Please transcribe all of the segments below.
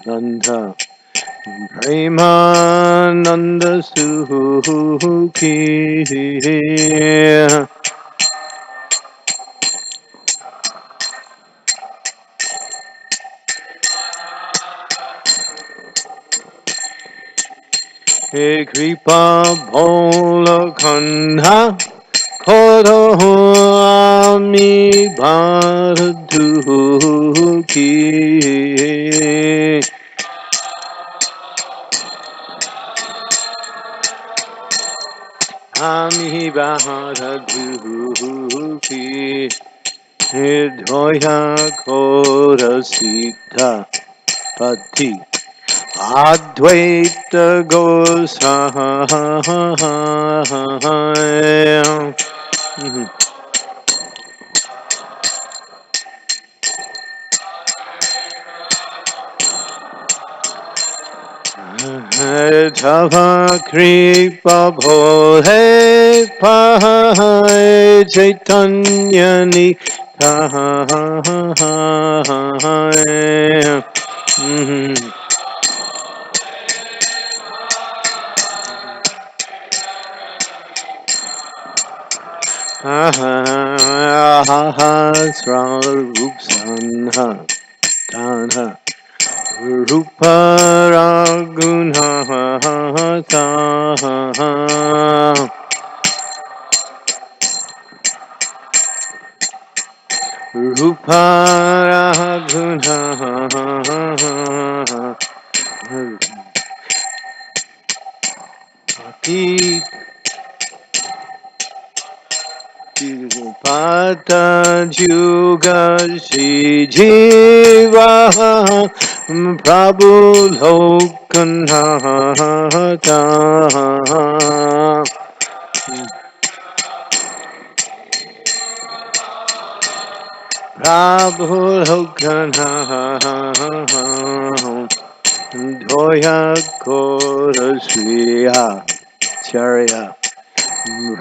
Nanda Premananda Suki He Kripa Bhola Khanha Koro Ami Bhardu Ki Ami Bhardu Ki Hidhoya Kora Sita Pati Advaita Gosaya Tava Kripa Bhole Pai Chaitanya Nitai Sralrupsanha Tanha Rupa Raguna Rupa Raguna Pata Juga Shri Jiva Prabhu Lokanata Prabhu Lokanata Doya Kora Shriya Charya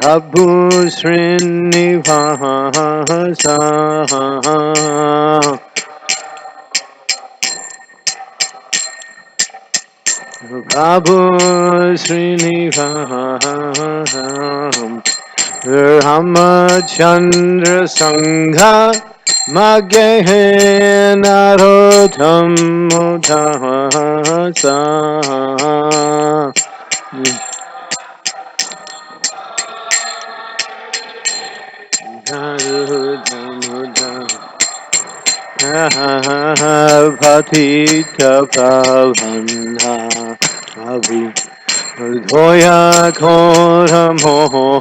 Prabhu Srinivasa Prabhu Srinivasa Ramachandra Sangha Magehena Rotam Mudasa Patita Pavana Abu Dhoya Kora More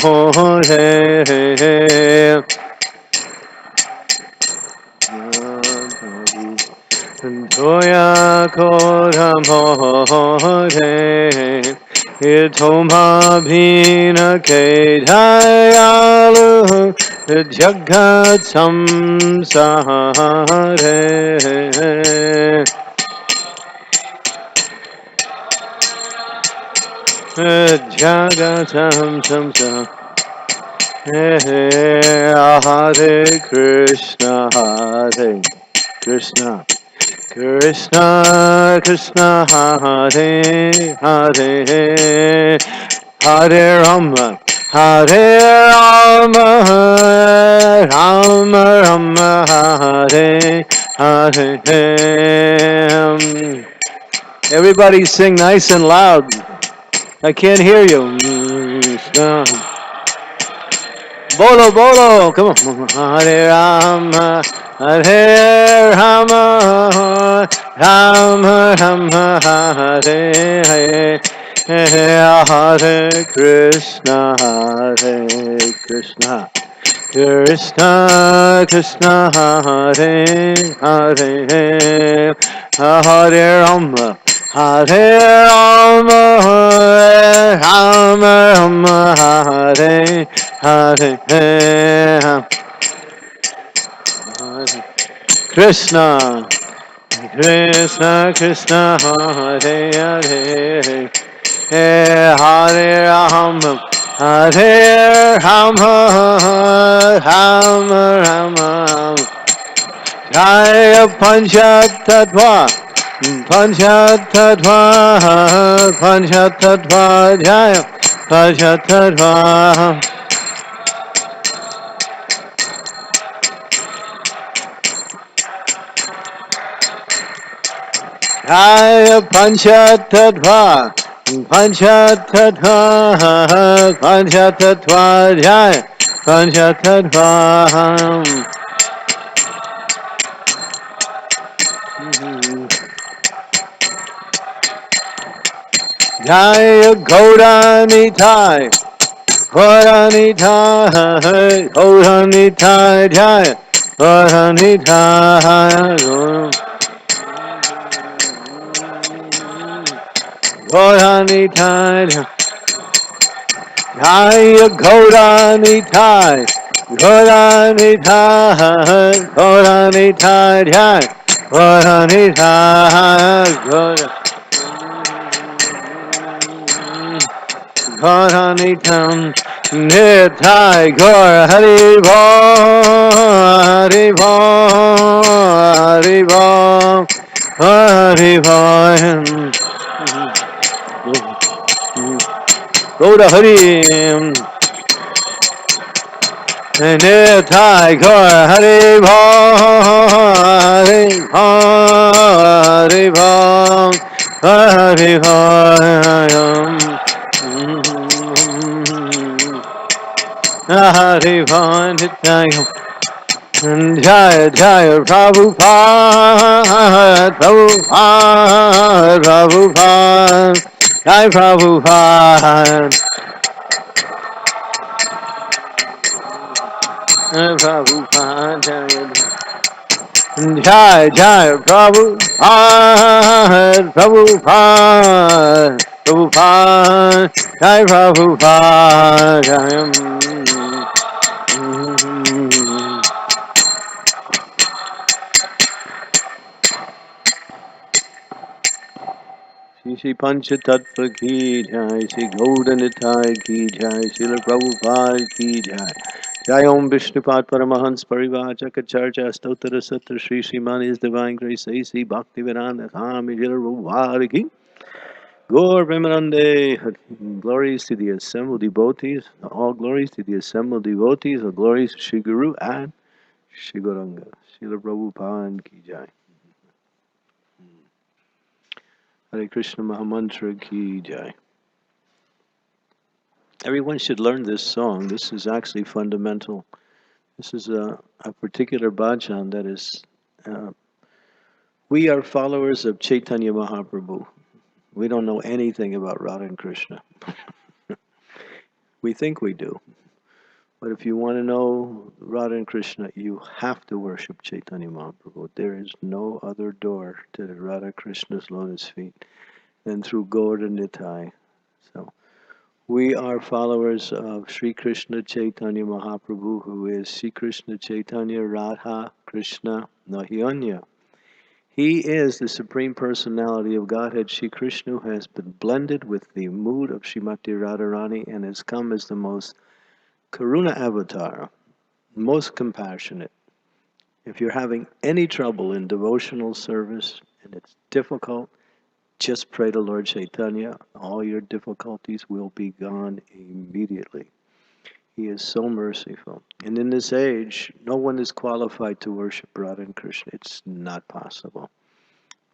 Dhoya Kora More Itoma Bhina Kedayalu Jagat Samsare Jagatam Samsara Hare Krishna Hare Krishna Krishna Krishna Hare Hare Hare Rama Hare Rama Rama Rama Hare Hare Everybody sing nice and loud. I can't hear you. Bolo, bolo. Come on. Hare Rama, Hare Rama, Rama Rama, Hare Hare. Hare Krishna, Hare Krishna. Krishna, Krishna, Hare Hare, Hare Rama, Hare Rama, Rama Rama, Hare Hare, Krishna, Krishna, Krishna, Hare Hare, Hare Rama. Hare Rama, Rama Rama, Jaya Pancha Tattva, Panchatattva, Panchatattva, Jaya, Panchatattva. Jaya Panchatattva, Panchatattva, Panchatattva, Jaya, Panchatattva. Jaya Gauranitai, Gauranitai, Gauranitai, Jaya, Gauranitai, Gauranitai, Jaya Gauranitai, Gauranitai, Gauranitai, Jaya, Gauranitai, Gauranitam, Nitai, Gaur, Hari Bho, Hari Bho, Hari Bho, Hari Bho. Go to Hari. Nitai, Gaur, Hari Bho, Hari Bho, Hari Bho, Hari Bho. Hari Bho, Nitai. Jaya Jaya Prabhupada, Prabhupada, Prabhupada, Jai Prabhupada, Prabhupada, Jaya Jaya Prabhupada, Prabhupada, Prabhupada, Jai Prabhupada, Jai. Shri Panchatattva ki jai, Shri Gaudanitai ki jai, Srila Prabhupada ki jai. Jai Om Vishnupad Paramahans Parivachaka Charcha Stottara Satra Shri Srimani His Divine Grace A.C. Bhaktivedanta Swami Srila Prabhupada ki. Gaur Premanande. Glories to the assembled devotees, all glories to the assembled devotees, all glories to Shri Guru and Shri Gauranga. Srila Prabhupada ki jai. Hare Krishna Mahamantra ki jai. Everyone should learn this song. This is actually fundamental. This is a particular bhajan that is, we are followers of Chaitanya Mahaprabhu. We don't know anything about Radha and Krishna. We think we do. But if you want to know Radha and Krishna, you have to worship Chaitanya Mahaprabhu. There is no other door to the Radha Krishna's lotus feet than through Gaura Nitai. So we are followers of Sri Krishna Chaitanya Mahaprabhu, who is Sri Krishna Chaitanya Radha Krishna Nahyanya. He is the Supreme Personality of Godhead, Sri Krishna, who has been blended with the mood of Srimati Radharani and has come as the most Karuna avatar, most compassionate. If you're having any trouble in devotional service and it's difficult, just pray to Lord Chaitanya. All your difficulties will be gone immediately. He is so merciful. And in this age, no one is qualified to worship Radha and Krishna. It's not possible.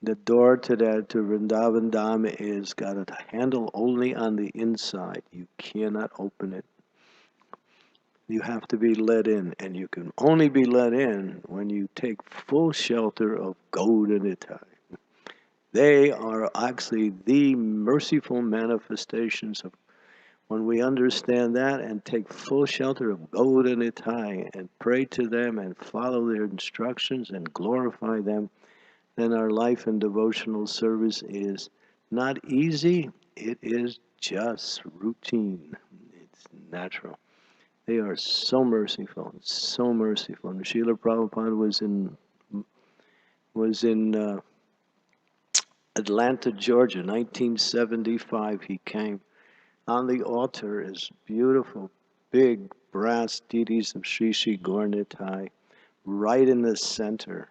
The door to Vrindavan Dham is got a handle only on the inside. You cannot open it. You have to be let in, and you can only be let in when you take full shelter of Gauda Nitai. They are actually the merciful manifestations of, when we understand that and take full shelter of Gauda Nitai and pray to them and follow their instructions and glorify them, then our life and devotional service is not easy, it is just routine. It's natural. They are so merciful, so merciful. And Srila Prabhupada was in Atlanta, Georgia, 1975. He came. On the altar is beautiful, big brass deities of Sri Sri Gaurnitai, right in the center.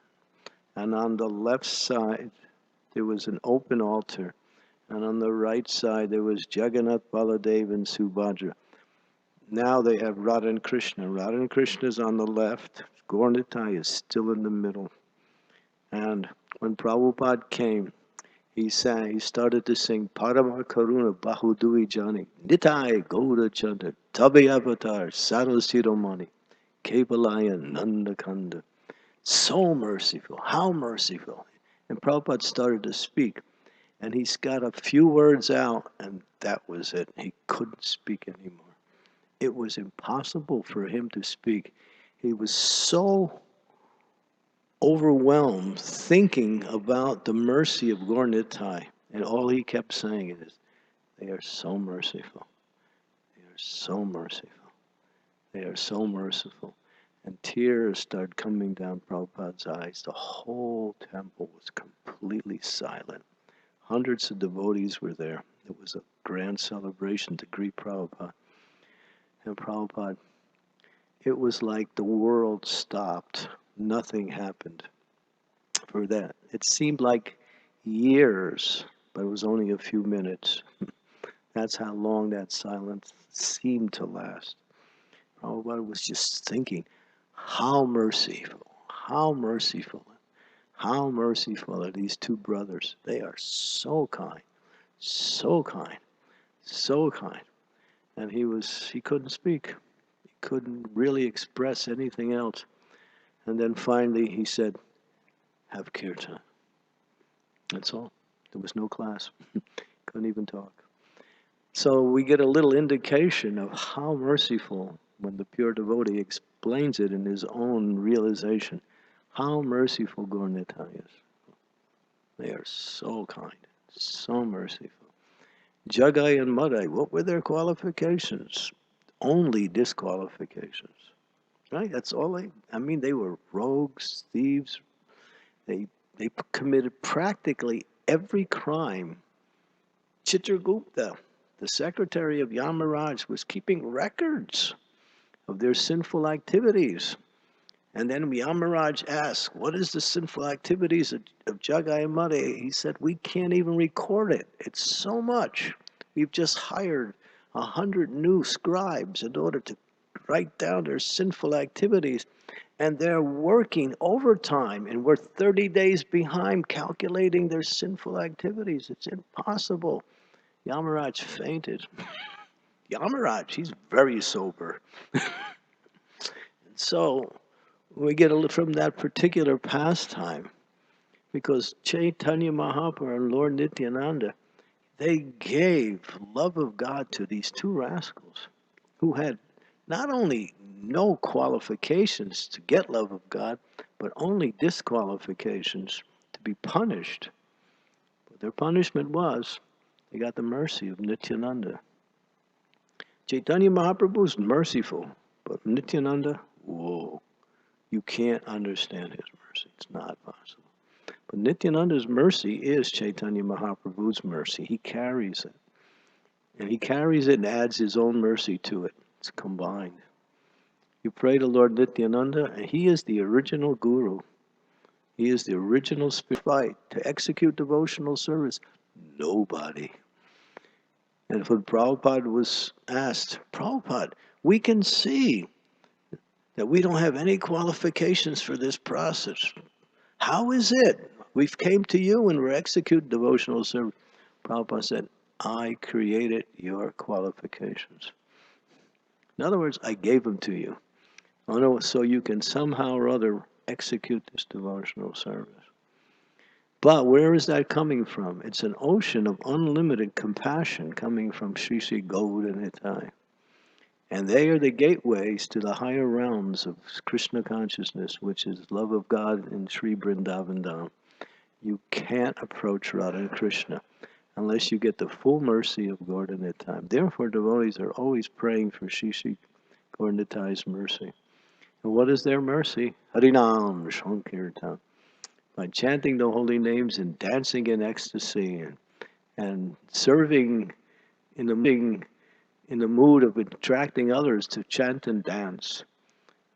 And on the left side, there was an open altar, and on the right side there was Jagannath, Baladev, and Subhadra. Now they have Radha and Krishna. Radha and Krishna is on the left. Gaur Nitai is still in the middle. And when Prabhupada came, he started to sing Parama Karuna Bahudui Jani Nitai Gaura Chanda Tabe Avatar Sarasiromani Kevalaya Nandakanda. So merciful, how merciful. And Prabhupada started to speak, and he's got a few words out, and that was it. He couldn't speak anymore. It was impossible for him to speak. He was so overwhelmed thinking about the mercy of Gaur Nitai, and all he kept saying is, they are so merciful. They are so merciful. They are so merciful. And tears started coming down Prabhupada's eyes. The whole temple was completely silent. Hundreds of devotees were there. It was a grand celebration to greet Prabhupada. And Prabhupada, it was like the world stopped. Nothing happened for that. It seemed like years, but it was only a few minutes. That's how long that silence seemed to last. Prabhupada was just thinking, how merciful, how merciful, how merciful are these two brothers. They are so kind, so kind, so kind. And he couldn't speak. He couldn't really express anything else. And then finally he said, have kirtan. That's all. There was no class. Couldn't even talk. So we get a little indication of how merciful, when the pure devotee explains it in his own realization, how merciful Gaur Nitai is. They are so kind, so merciful. Jagai and Madai, what were their qualifications? Only disqualifications. Right? That's all they were rogues, thieves. They committed practically every crime. Chitragupta, the secretary of Yamaraj, was keeping records of their sinful activities. And then Yamaraj asked, what is the sinful activities of Jagai and Madai? He said, we can't even record it. It's so much. We've just hired 100 new scribes in order to write down their sinful activities. And they're working overtime, and we're 30 days behind calculating their sinful activities. It's impossible. Yamaraj fainted. Yamaraj, he's very sober. So we get a little from that particular pastime, because Chaitanya Mahaprabhu and Lord Nityananda, they gave love of God to these two rascals who had not only no qualifications to get love of God, but only disqualifications to be punished. But their punishment was, they got the mercy of Nityananda. Chaitanya Mahaprabhu is merciful, but Nityananda, whoa, you can't understand his mercy. It's not possible. But Nityananda's mercy is Chaitanya Mahaprabhu's mercy. He carries it. And he carries it and adds his own mercy to it. It's combined. You pray to Lord Nityananda, and he is the original guru. He is the original spirit to execute devotional service. Nobody. And when Prabhupada was asked, Prabhupada, we can see that we don't have any qualifications for this process. How is it? We've came to you and we're executing devotional service. Prabhupada said, I created your qualifications. In other words, I gave them to you. Oh no, so you can somehow or other execute this devotional service. But where is that coming from? It's an ocean of unlimited compassion coming from Sri Sri Gaura Nitai. And they are the gateways to the higher realms of Krishna consciousness, which is love of God in Sri Vrindavan Dham. You can't approach Radha and Krishna unless you get the full mercy of Gaura Nitai. Therefore, devotees are always praying for Sri Sri Gaura Nitai's mercy. And what is their mercy? Harinam Shankirtan. By chanting the holy names and dancing in ecstasy and serving in the mood of attracting others to chant and dance,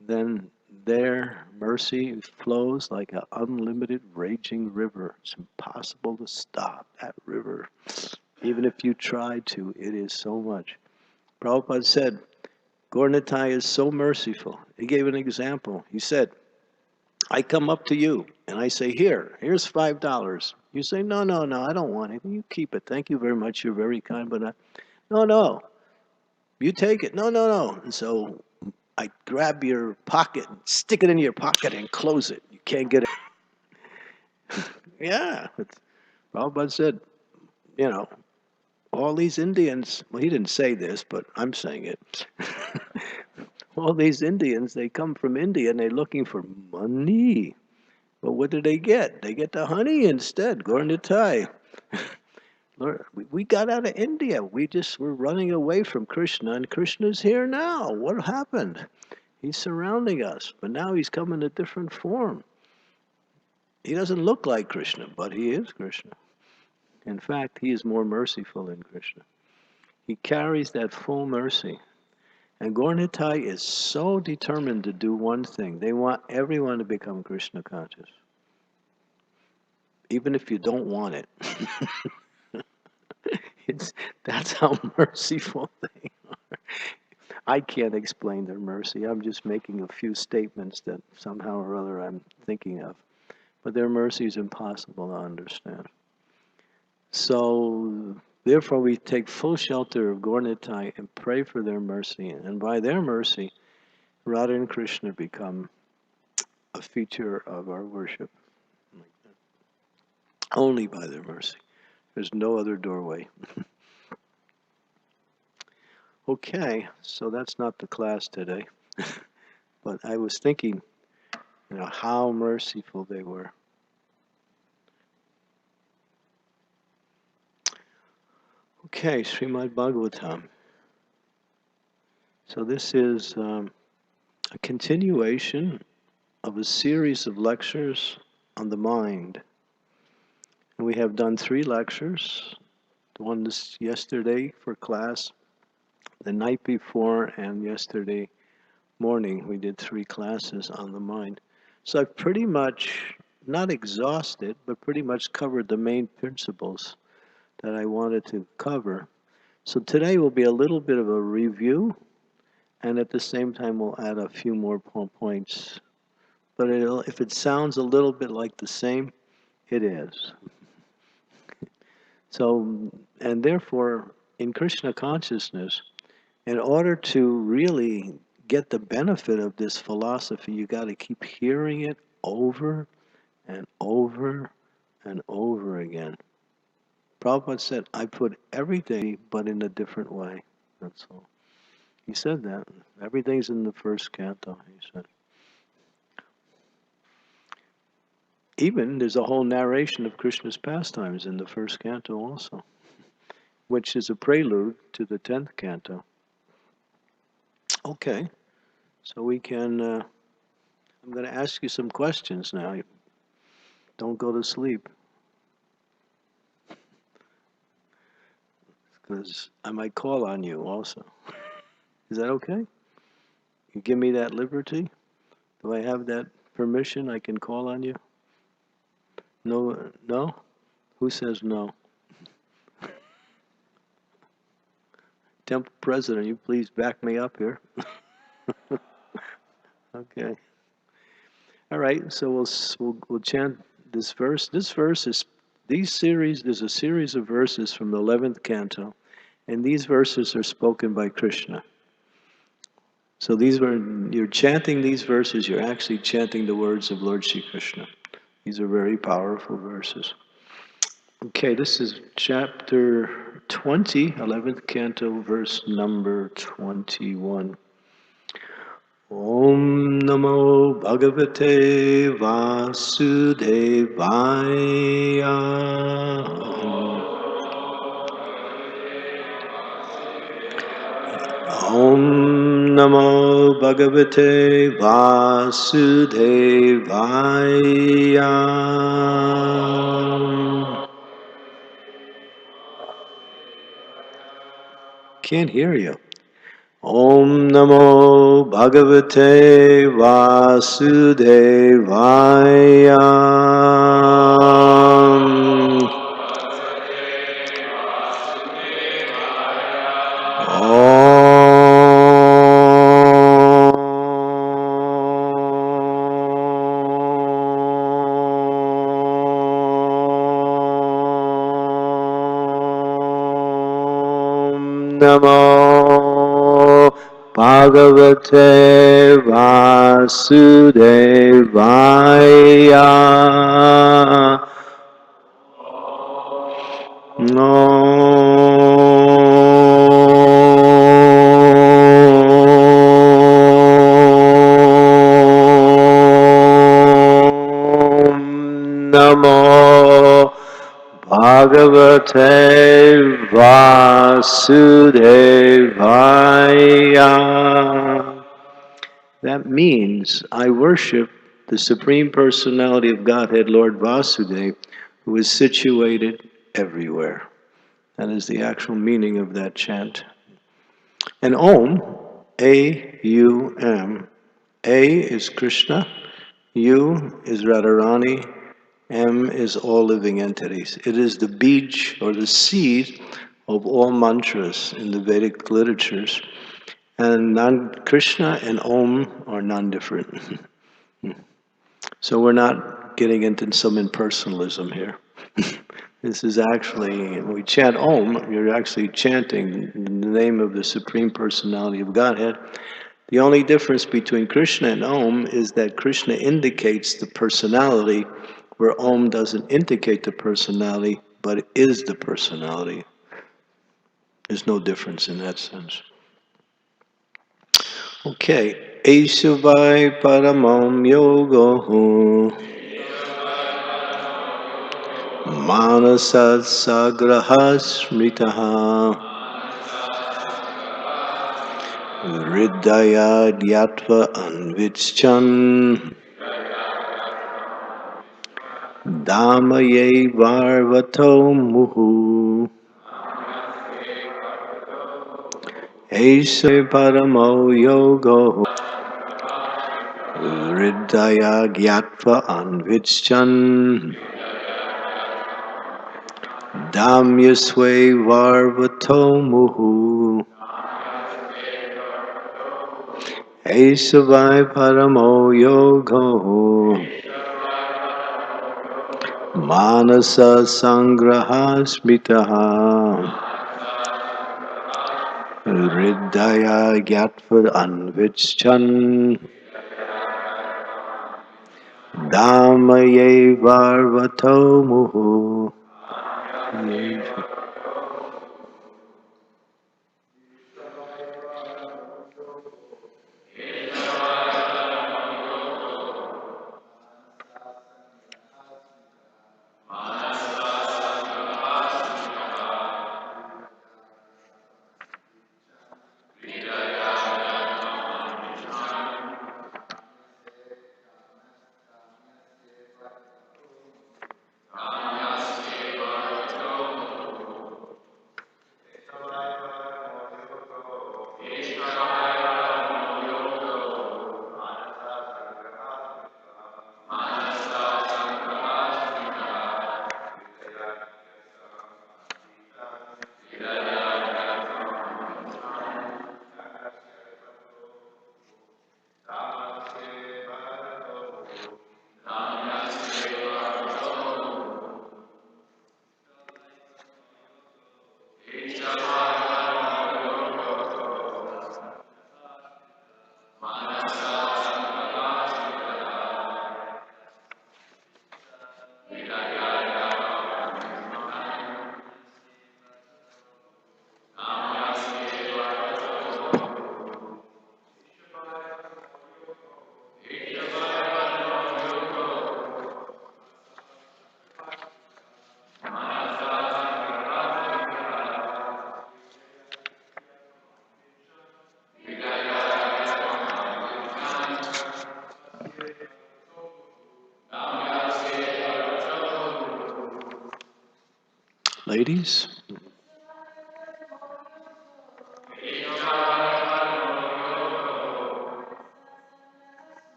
then Their mercy flows like an unlimited raging river. It's impossible to stop that river. Even if you try to, it is so much. Prabhupada said, Gaura is so merciful. He gave an example. He said, I come up to you and I say, here's $5. You say, no, no, no, I don't want it. You keep it. Thank you very much. You're very kind, but no, no, you take it. No, no, no. And so I grab your pocket, and stick it in your pocket and close it. You can't get it. Yeah. Prabhupada said, you know, all these Indians, well, he didn't say this, but I'm saying it. All these Indians, they come from India and they're looking for money. But what do they get? They get the honey instead, Gaura. Lord, we got out of India. We're running away from Krishna, and Krishna's here now. What happened? He's surrounding us, but now he's come in a different form. He doesn't look like Krishna, but he is Krishna. In fact, he is more merciful than Krishna. He carries that full mercy. And Gaura is so determined to do one thing. They want everyone to become Krishna conscious, even if you don't want it. That's how merciful they are. I can't explain their mercy. I'm just making a few statements that somehow or other I'm thinking of. But their mercy is impossible to understand. So, therefore, we take full shelter of Gaura and pray for their mercy. And by their mercy, Radha and Krishna become a feature of our worship. Only by their mercy. There's no other doorway. Okay, so that's not the class today. But I was thinking, how merciful they were. Okay, Srimad Bhagavatam. So this is a continuation of a series of lectures on the mind. And we have done 3 lectures. The one this yesterday for class, the night before, and yesterday morning we did 3 classes on the mind. So I've pretty much, not exhausted, but pretty much covered the main principles that I wanted to cover. So today will be a little bit of a review, and at the same time we'll add a few more points. But if it sounds a little bit like the same, it is. So, and therefore, in Krishna consciousness, in order to really get the benefit of this philosophy, you got to keep hearing it over and over and over again. Prabhupada said, I put everything, but in a different way. That's all. He said that. Everything's in the first canto, he said. Even there's a whole narration of Krishna's pastimes in the first canto also, which is a prelude to the 10th canto. Okay, so we can, I'm going to ask you some questions now. Don't go to sleep, because I might call on you also. Is that okay? You give me that liberty? Do I have that permission? I can call on you? No? No? Who says no? Temple President, you please back me up here. Okay. All right, so we'll chant this verse. This verse is there's a series of verses from the 11th canto, and these verses are spoken by Krishna. So you're chanting these verses, you're actually chanting the words of Lord Shri Krishna. These are very powerful verses. Okay, this is chapter 20, 11th canto, verse number 21. Om Namo Bhagavate Vasudevaya. Om Namo Bhagavate Vasudevaya. Can't hear you. Om Namo Bhagavate Vasudevaya. Namo Bhagavate Vasudevaya. Namo Bhagavate Vasudevaya. That means I worship the Supreme Personality of Godhead, Lord Vasudeva, who is situated everywhere. That is the actual meaning of that chant. And Om, A-U-M. A is Krishna, U is Radharani, M is all living entities. It is the bij, or the seed, of all mantras in the Vedic literatures. And Krishna and Om are non-different. So we're not getting into some impersonalism here. This is actually, when we chant Om, you're actually chanting the name of the Supreme Personality of Godhead. The only difference between Krishna and Om is that Krishna indicates the personality, where Om doesn't indicate the personality, but it is the personality. There's no difference in that sense. Okay. Eshavai Paramam Yogo Manasat Sagrahas Smritaha Hridaya Dhyatva Anvichchan Damaye Varvato Muhu Eshavai Paramo Yogo Hridaya Dhyatva Anvichchan Damyasve Varvato Muhu Esavai Paramo Yogo Manasa Sangraha Smitaha Hridaya Gyatva Anvichchan Damaye Varvato Muhu. Ladies?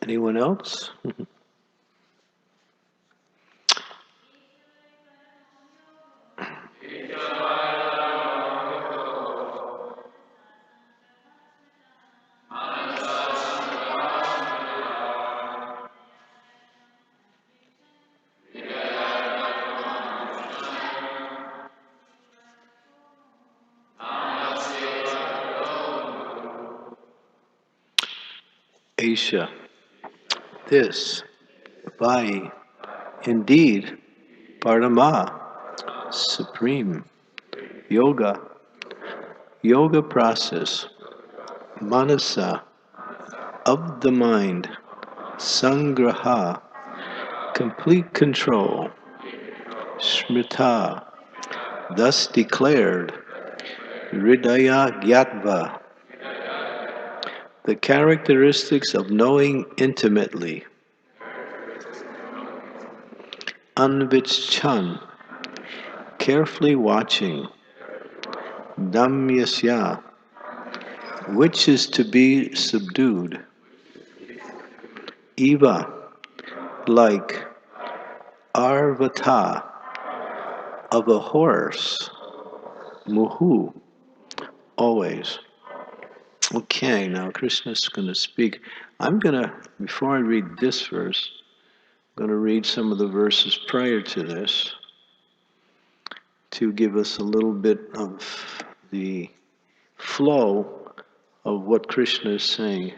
Anyone else? Asia, this, Vai, indeed, Paramā, supreme, yoga, yoga process, manasa, of the mind, sangraha, complete control, smrita, thus declared, hridaya gyatva, the characteristics of knowing intimately, anvichan, carefully watching, dhammyasya, which is to be subdued, eva, like arvata, of a horse, muhu, always. Okay, now Krishna's going to speak. Before I read this verse, I'm going to read some of the verses prior to this to give us a little bit of the flow of what Krishna is saying.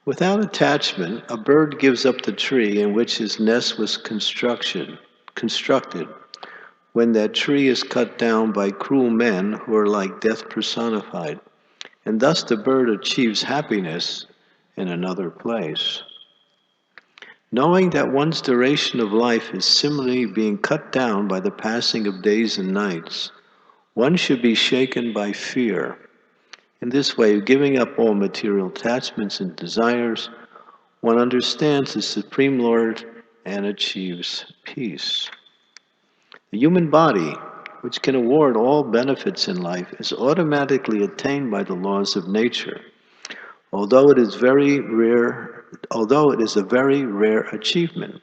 Without attachment, a bird gives up the tree in which his nest was constructed when that tree is cut down by cruel men who are like death personified, and thus the bird achieves happiness in another place. Knowing that one's duration of life is similarly being cut down by the passing of days and nights, one should be shaken by fear. In this way, giving up all material attachments and desires, one understands the Supreme Lord and achieves peace. The human body, which can award all benefits in life, is automatically attained by the laws of nature, although it is a very rare achievement.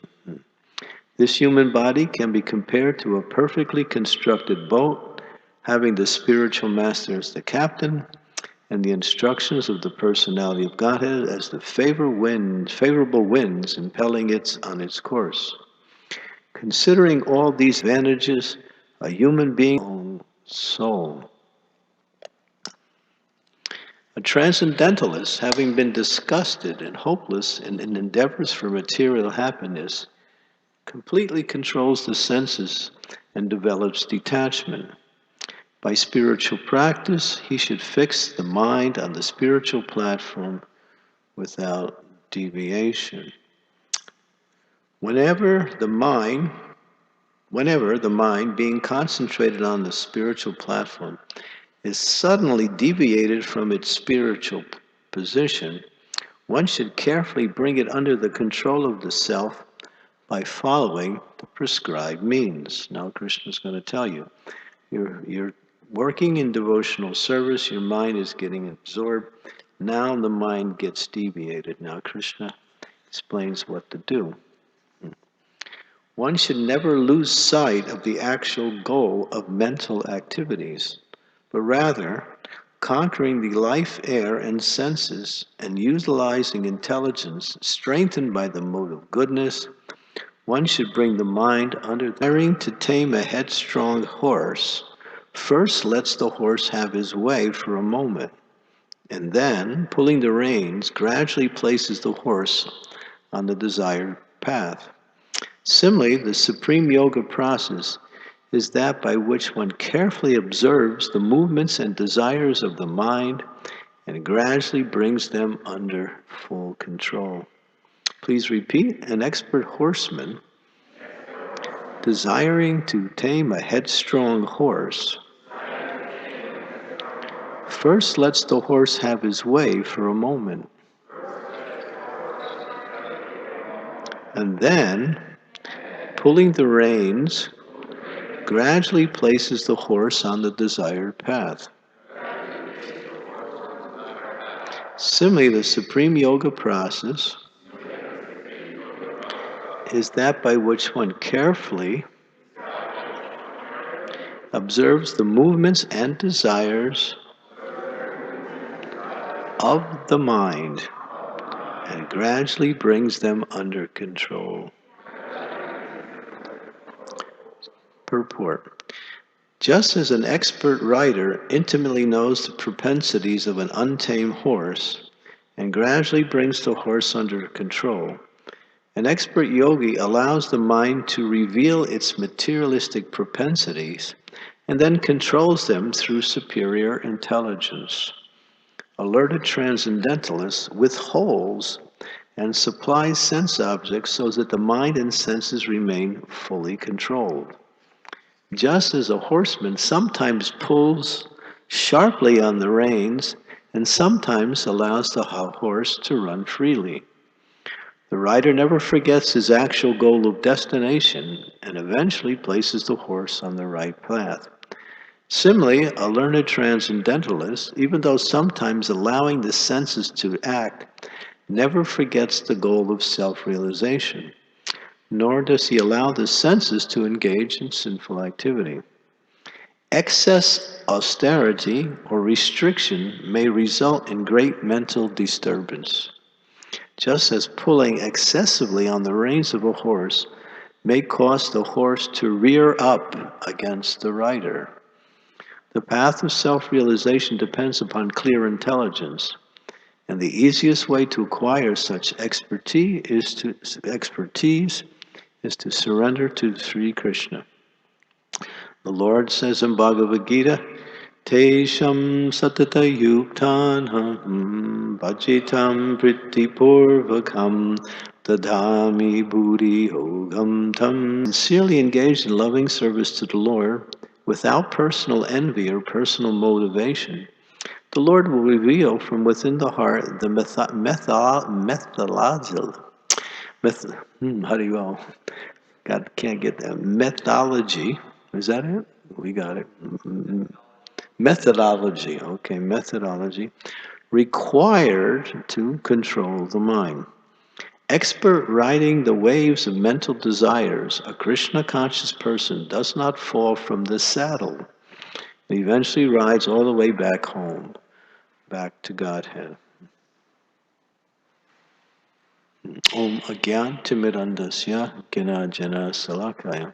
This human body can be compared to a perfectly constructed boat, having the spiritual master as the captain, and the instructions of the personality of Godhead as the favorable winds impelling it on its course. Considering all these advantages, a human being's own soul. A transcendentalist, having been disgusted and hopeless in endeavors for material happiness, completely controls the senses and develops detachment. By spiritual practice, he should fix the mind on the spiritual platform without deviation. Whenever the mind, being concentrated on the spiritual platform, is suddenly deviated from its spiritual position, one should carefully bring it under the control of the self by following the prescribed means. Now Krishna is going to tell you, you're working in devotional service, your mind is getting absorbed. Now the mind gets deviated. Now Krishna explains what to do. One should never lose sight of the actual goal of mental activities, but rather conquering the life air and senses and utilizing intelligence strengthened by the mode of goodness, one should bring the mind under. Daring to tame a headstrong horse first lets the horse have his way for a moment, and then, pulling the reins, gradually places the horse on the desired path. Similarly, the supreme yoga process is that by which one carefully observes the movements and desires of the mind and gradually brings them under full control. Please repeat. An expert horseman, desiring to tame a headstrong horse, first lets the horse have his way for a moment, and then, pulling the reins, gradually places the horse on the desired path. Similarly, the supreme yoga process is that by which one carefully observes the movements and desires of the mind and gradually brings them under control. Purport. Just as an expert rider intimately knows the propensities of an untamed horse and gradually brings the horse under control, an expert yogi allows the mind to reveal its materialistic propensities and then controls them through superior intelligence. Alerted transcendentalists withholds and supplies sense objects so that the mind and senses remain fully controlled. Just as a horseman sometimes pulls sharply on the reins and sometimes allows the horse to run freely. The rider never forgets his actual goal of destination and eventually places the horse on the right path. Similarly, a learned transcendentalist, even though sometimes allowing the senses to act, never forgets the goal of self-realization, nor does he allow the senses to engage in sinful activity. Excess austerity or restriction may result in great mental disturbance, just as pulling excessively on the reins of a horse may cause the horse to rear up against the rider. The path of self-realization depends upon clear intelligence, and the easiest way to acquire such expertise is to surrender to Sri Krishna. The Lord says in Bhagavad Gita, Tesham satata yuktanham bhajitam pritipurvakam dadhami buddhi hogam tam. Sincerely engaged in loving service to the Lord, without personal envy or personal motivation, the Lord will reveal from within the heart the methodology. Is that it? We got it. Methodology. Okay, methodology required to control the mind. Expert riding the waves of mental desires, a Krishna conscious person does not fall from the saddle. He eventually rides all the way back home, back to Godhead. Om Agyantimirandasya Gnana Salakaya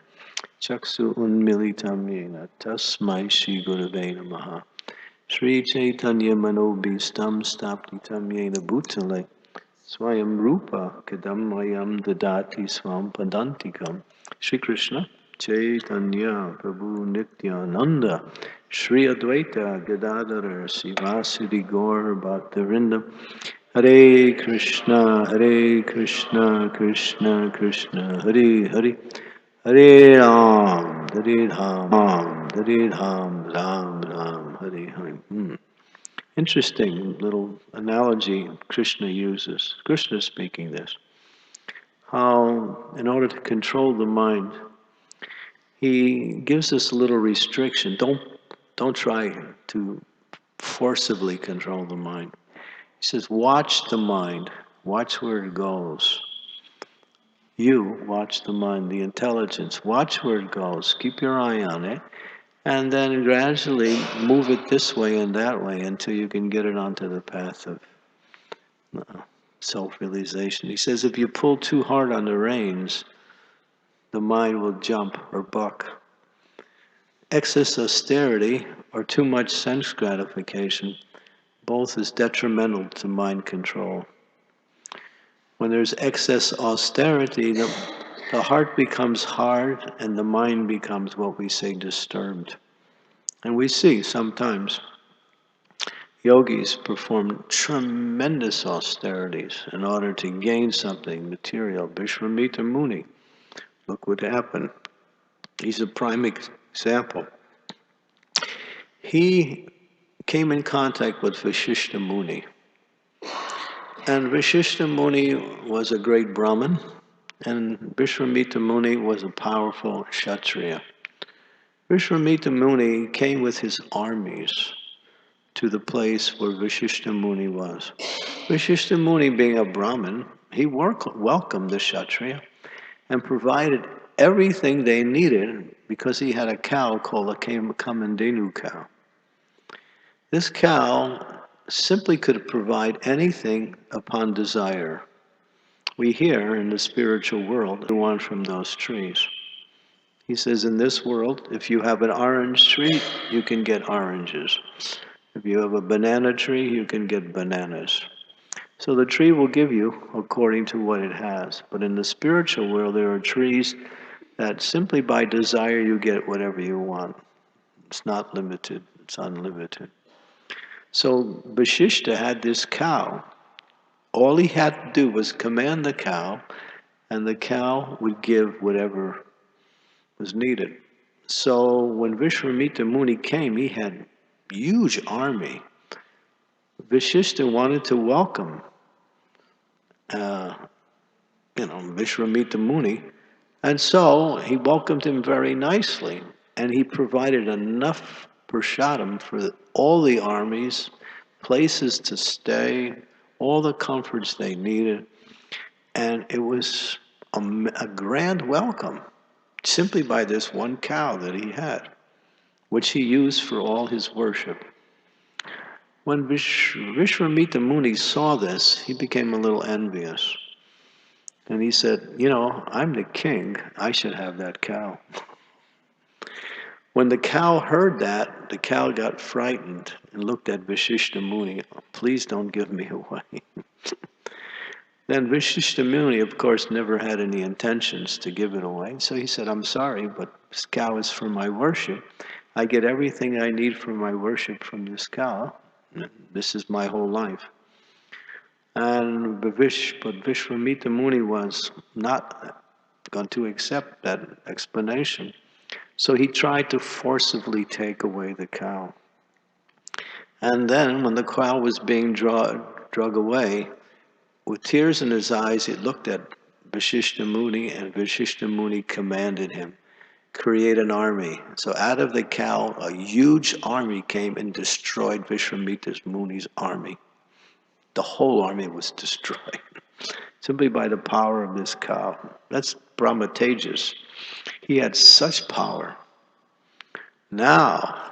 Chaksu Unmilitam Yena Tasmai Shri Gurave Namaha Sri Chaitanya Manobhistam Staptitam Yena Bhutale Swayam Rupa Kadammayam Dadati Swam Padantikam. Shri Krishna Chaitanya Prabhu Nityananda Shri Advaita Gadadhara Sivasudi Gaur Bhaktivinoda Hare Krishna Krishna Krishna Hare Hare Hare Ram Ram Ram Hare Hare. Interesting little analogy Krishna uses. Krishna is speaking this. How, in order to control the mind, he gives us a little restriction. Don't try to forcibly control the mind. He says, watch the mind. Watch where it goes. You watch the mind, the intelligence. Watch where it goes. Keep your eye on it. And then gradually move it this way and that way until you can get it onto the path of self-realization. He says if you pull too hard on the reins, the mind will jump or buck. Excess austerity or too much sense gratification, both is detrimental to mind control. When there's excess austerity, the heart becomes hard and the mind becomes what we say disturbed. And we see sometimes yogis perform tremendous austerities in order to gain something material. Vishwamitra Muni, look what happened. He's a prime example. He came in contact with Vashishta Muni. And Vashishta Muni was a great Brahmin, and Vishwamitra Muni was a powerful Kshatriya. Vishwamitra Muni came with his armies to the place where Vashishta Muni was. Vashishta Muni, being a Brahmin, he welcomed the Kshatriya and provided everything they needed because he had a cow called a Kamandenu cow. This cow simply could provide anything upon desire. We hear in the spiritual world, you want from those trees. He says, in this world, if you have an orange tree, you can get oranges. If you have a banana tree, you can get bananas. So the tree will give you according to what it has. But in the spiritual world, there are trees that simply by desire you get whatever you want. It's not limited, it's unlimited. So Vashishta had this cow. All he had to do was command the cow, and the cow would give whatever was needed. So when Vishwamitra Muni came, he had a huge army. Vashishta wanted to welcome Vishwamitra Muni, and so he welcomed him very nicely, and he provided enough prasadam for all the armies, places to stay, all the comforts they needed, and it was a grand welcome, simply by this one cow that he had, which he used for all his worship. When Vishwamitra Muni saw this, he became a little envious. And he said, I'm the king. I should have that cow. When the cow heard that, the cow got frightened and looked at Vashishta Muni. Please don't give me away. Then Vashishta Muni, of course, never had any intentions to give it away. So he said, I'm sorry, but this cow is for my worship. I get everything I need for my worship from this cow. This is my whole life. But Vishwamitra Muni was not going to accept that explanation. So he tried to forcibly take away the cow. And then when the cow was being drug away, with tears in his eyes, he looked at Vashishta Muni, and Vashishta Muni commanded him, create an army. So out of the cow, a huge army came and destroyed Vishwamitra Muni's army. The whole army was destroyed simply by the power of this cow. That's Brahma Tejas. He had such power. Now,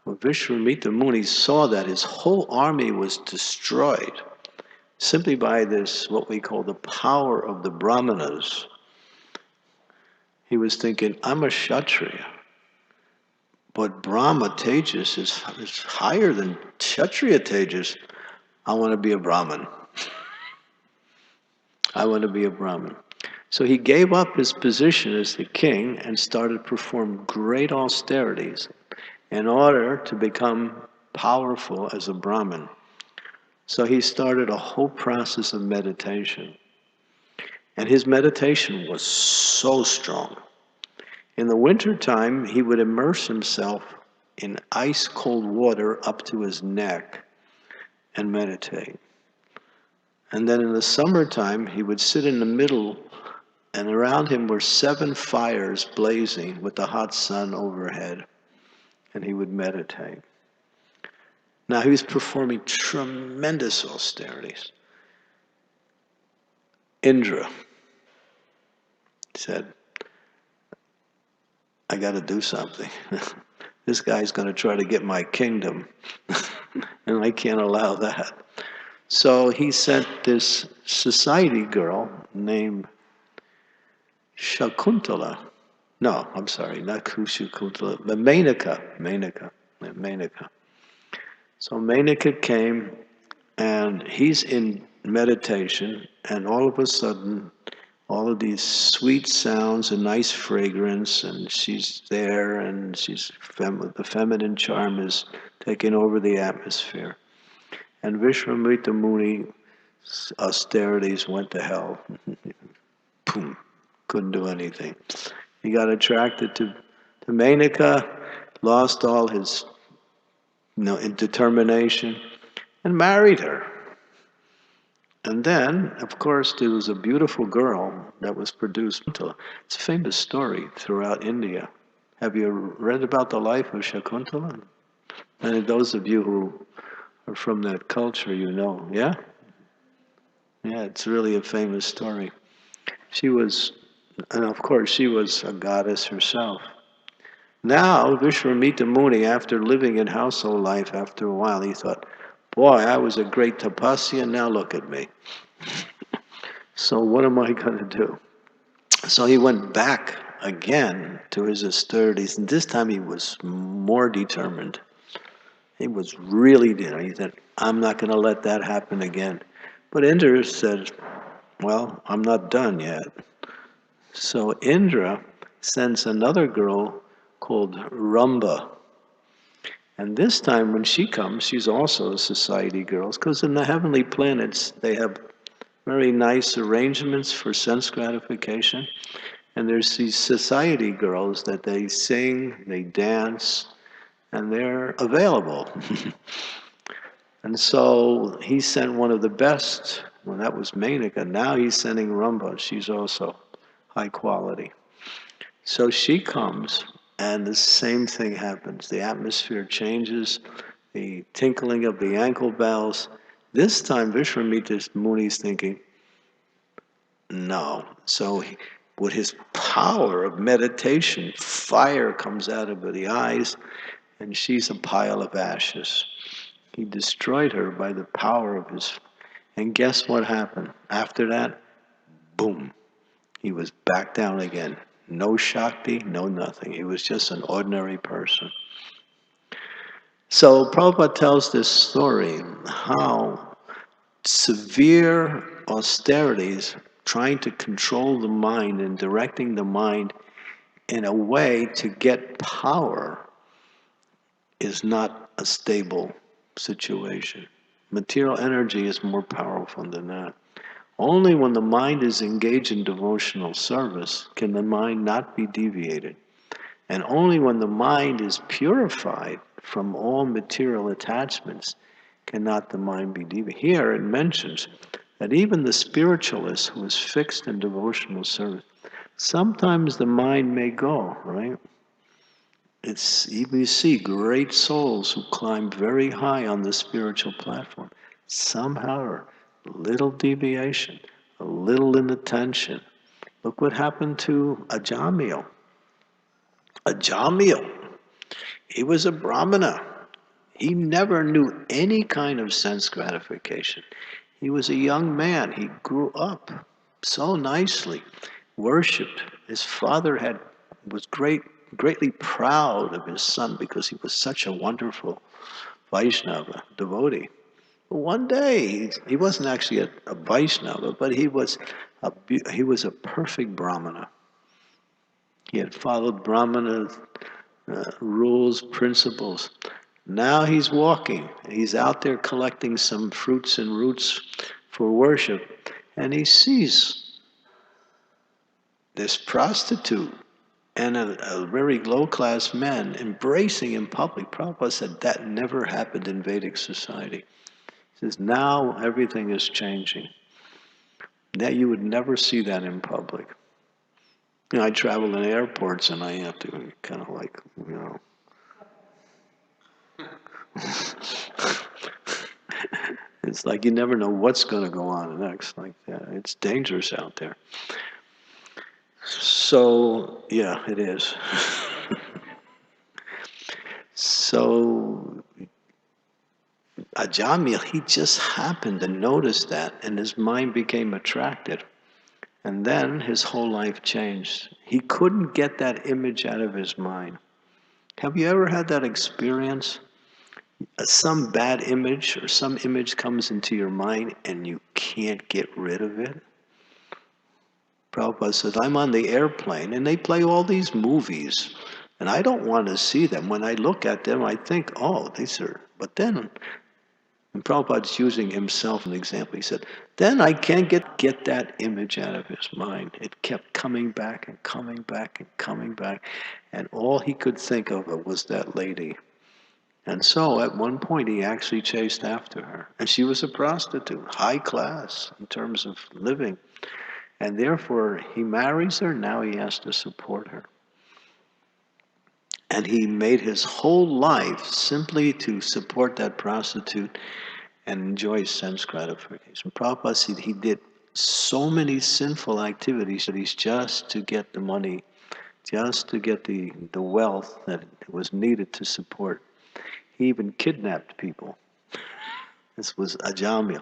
when Vishwamitra Muni saw that his whole army was destroyed simply by this, what we call the power of the Brahmanas, he was thinking, I'm a Kshatriya, but Brahma Tejas is higher than Kshatriya Tejas. I want to be a Brahmin. I want to be a Brahmin. So he gave up his position as the king and started performing great austerities in order to become powerful as a Brahmin. So he started a whole process of meditation. And his meditation was so strong. In the wintertime, he would immerse himself in ice-cold water up to his neck and meditate. And then in the summertime, he would sit in the middle, and around him were 7 fires blazing with the hot sun overhead, and he would meditate. Now, he was performing tremendous austerities. Indra said, I got to do something. This guy's going to try to get my kingdom, and I can't allow that. So he sent this society girl named Shakuntala. No, I'm sorry, not Shakuntala, but Menaka. So Menaka came, and he's in meditation, and all of a sudden, all of these sweet sounds and nice fragrance, and she's there, and the feminine charm is taking over the atmosphere. And Vishwamitra Muni's austerities went to hell. Boom, couldn't do anything. He got attracted to Menaka, lost all his determination, and married her. And then, of course, there was a beautiful girl that was produced. It's a famous story throughout India. Have you read about the life of Shakuntala? And those of you who are from that culture, you know, yeah? Yeah, it's really a famous story. She was, and of course, she was a goddess herself. Now, Vishwamitra Muni, after living in household life after a while, he thought, boy, I was a great tapasya, now look at me. So what am I going to do? So he went back again to his austerities, and this time he was more determined. He was really determined. He said, I'm not going to let that happen again. But Indra said, well, I'm not done yet. So Indra sends another girl called Ramba. And this time when she comes, she's also a society girl, because in the heavenly planets, they have very nice arrangements for sense gratification. And there's these society girls that they sing, they dance, and they're available. And so he sent one of the best, well, that was Menaka. Now he's sending Ramba. She's also high quality. So she comes, and the same thing happens. The atmosphere changes, the tinkling of the ankle bells. This time, Vishwamitra Muni's thinking, no. So with his power of meditation, fire comes out of the eyes, and she's a pile of ashes. He destroyed her by the power of his. And guess what happened? After that, boom, he was back down again. No Shakti, no nothing. He was just an ordinary person. So Prabhupada tells this story how severe austerities, trying to control the mind and directing the mind in a way to get power, is not a stable situation. Material energy is more powerful than that. Only when the mind is engaged in devotional service can the mind not be deviated. And only when the mind is purified from all material attachments cannot the mind be deviated. Here it mentions that even the spiritualist who is fixed in devotional service, sometimes the mind may go, right? It's even you see great souls who climb very high on the spiritual platform. Somehow, a little deviation, a little inattention. Look what happened to Ajamil. Ajamil, he was a Brahmana. He never knew any kind of sense gratification. He was a young man. He grew up so nicely, worshipped. His father was greatly proud of his son because he was such a wonderful Vaishnava devotee. But one day, he wasn't actually a Vaishnava, but he was a perfect Brahmana. He had followed Brahmana rules, principles. Now he's walking. He's out there collecting some fruits and roots for worship, and he sees this prostitute and a very low-class man embracing in public. Prabhupada said that never happened in Vedic society. He says now everything is changing. Now you would never see that in public. You know, I travel in airports and I have to kind of like, you know. It's like you never know what's going to go on next. Like that. It's dangerous out there. So, yeah, it is. So, Ajamil, he just happened to notice that, and his mind became attracted. And then his whole life changed. He couldn't get that image out of his mind. Have you ever had that experience? Some bad image or some image comes into your mind and you can't get rid of it? Prabhupada says, I'm on the airplane and they play all these movies and I don't want to see them. When I look at them, I think, oh, these are, but then, and Prabhupada's using himself as an example. He said, then I can't get that image out of his mind. It kept coming back and coming back and coming back. And all he could think of was that lady. And so at one point he actually chased after her. And she was a prostitute, high class in terms of living. And therefore he marries her, now he has to support her. And he made his whole life simply to support that prostitute and enjoy sense gratification. Prabhupada said he did so many sinful activities just to get the money, just to get the wealth that was needed to support. He even kidnapped people. This was Ajamil.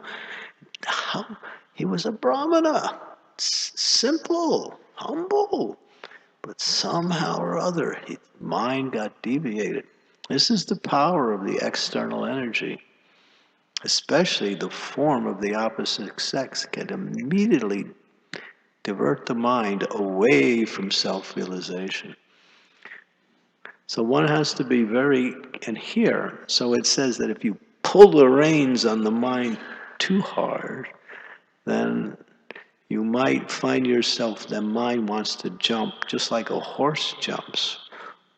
How? He was a brahmana, simple, humble, but somehow or other his mind got deviated. This is the power of the external energy, especially the form of the opposite sex can immediately divert the mind away from self-realization. So one has to be very, and here, so it says that if you pull the reins on the mind too hard, then you might find yourself, the mind wants to jump just like a horse jumps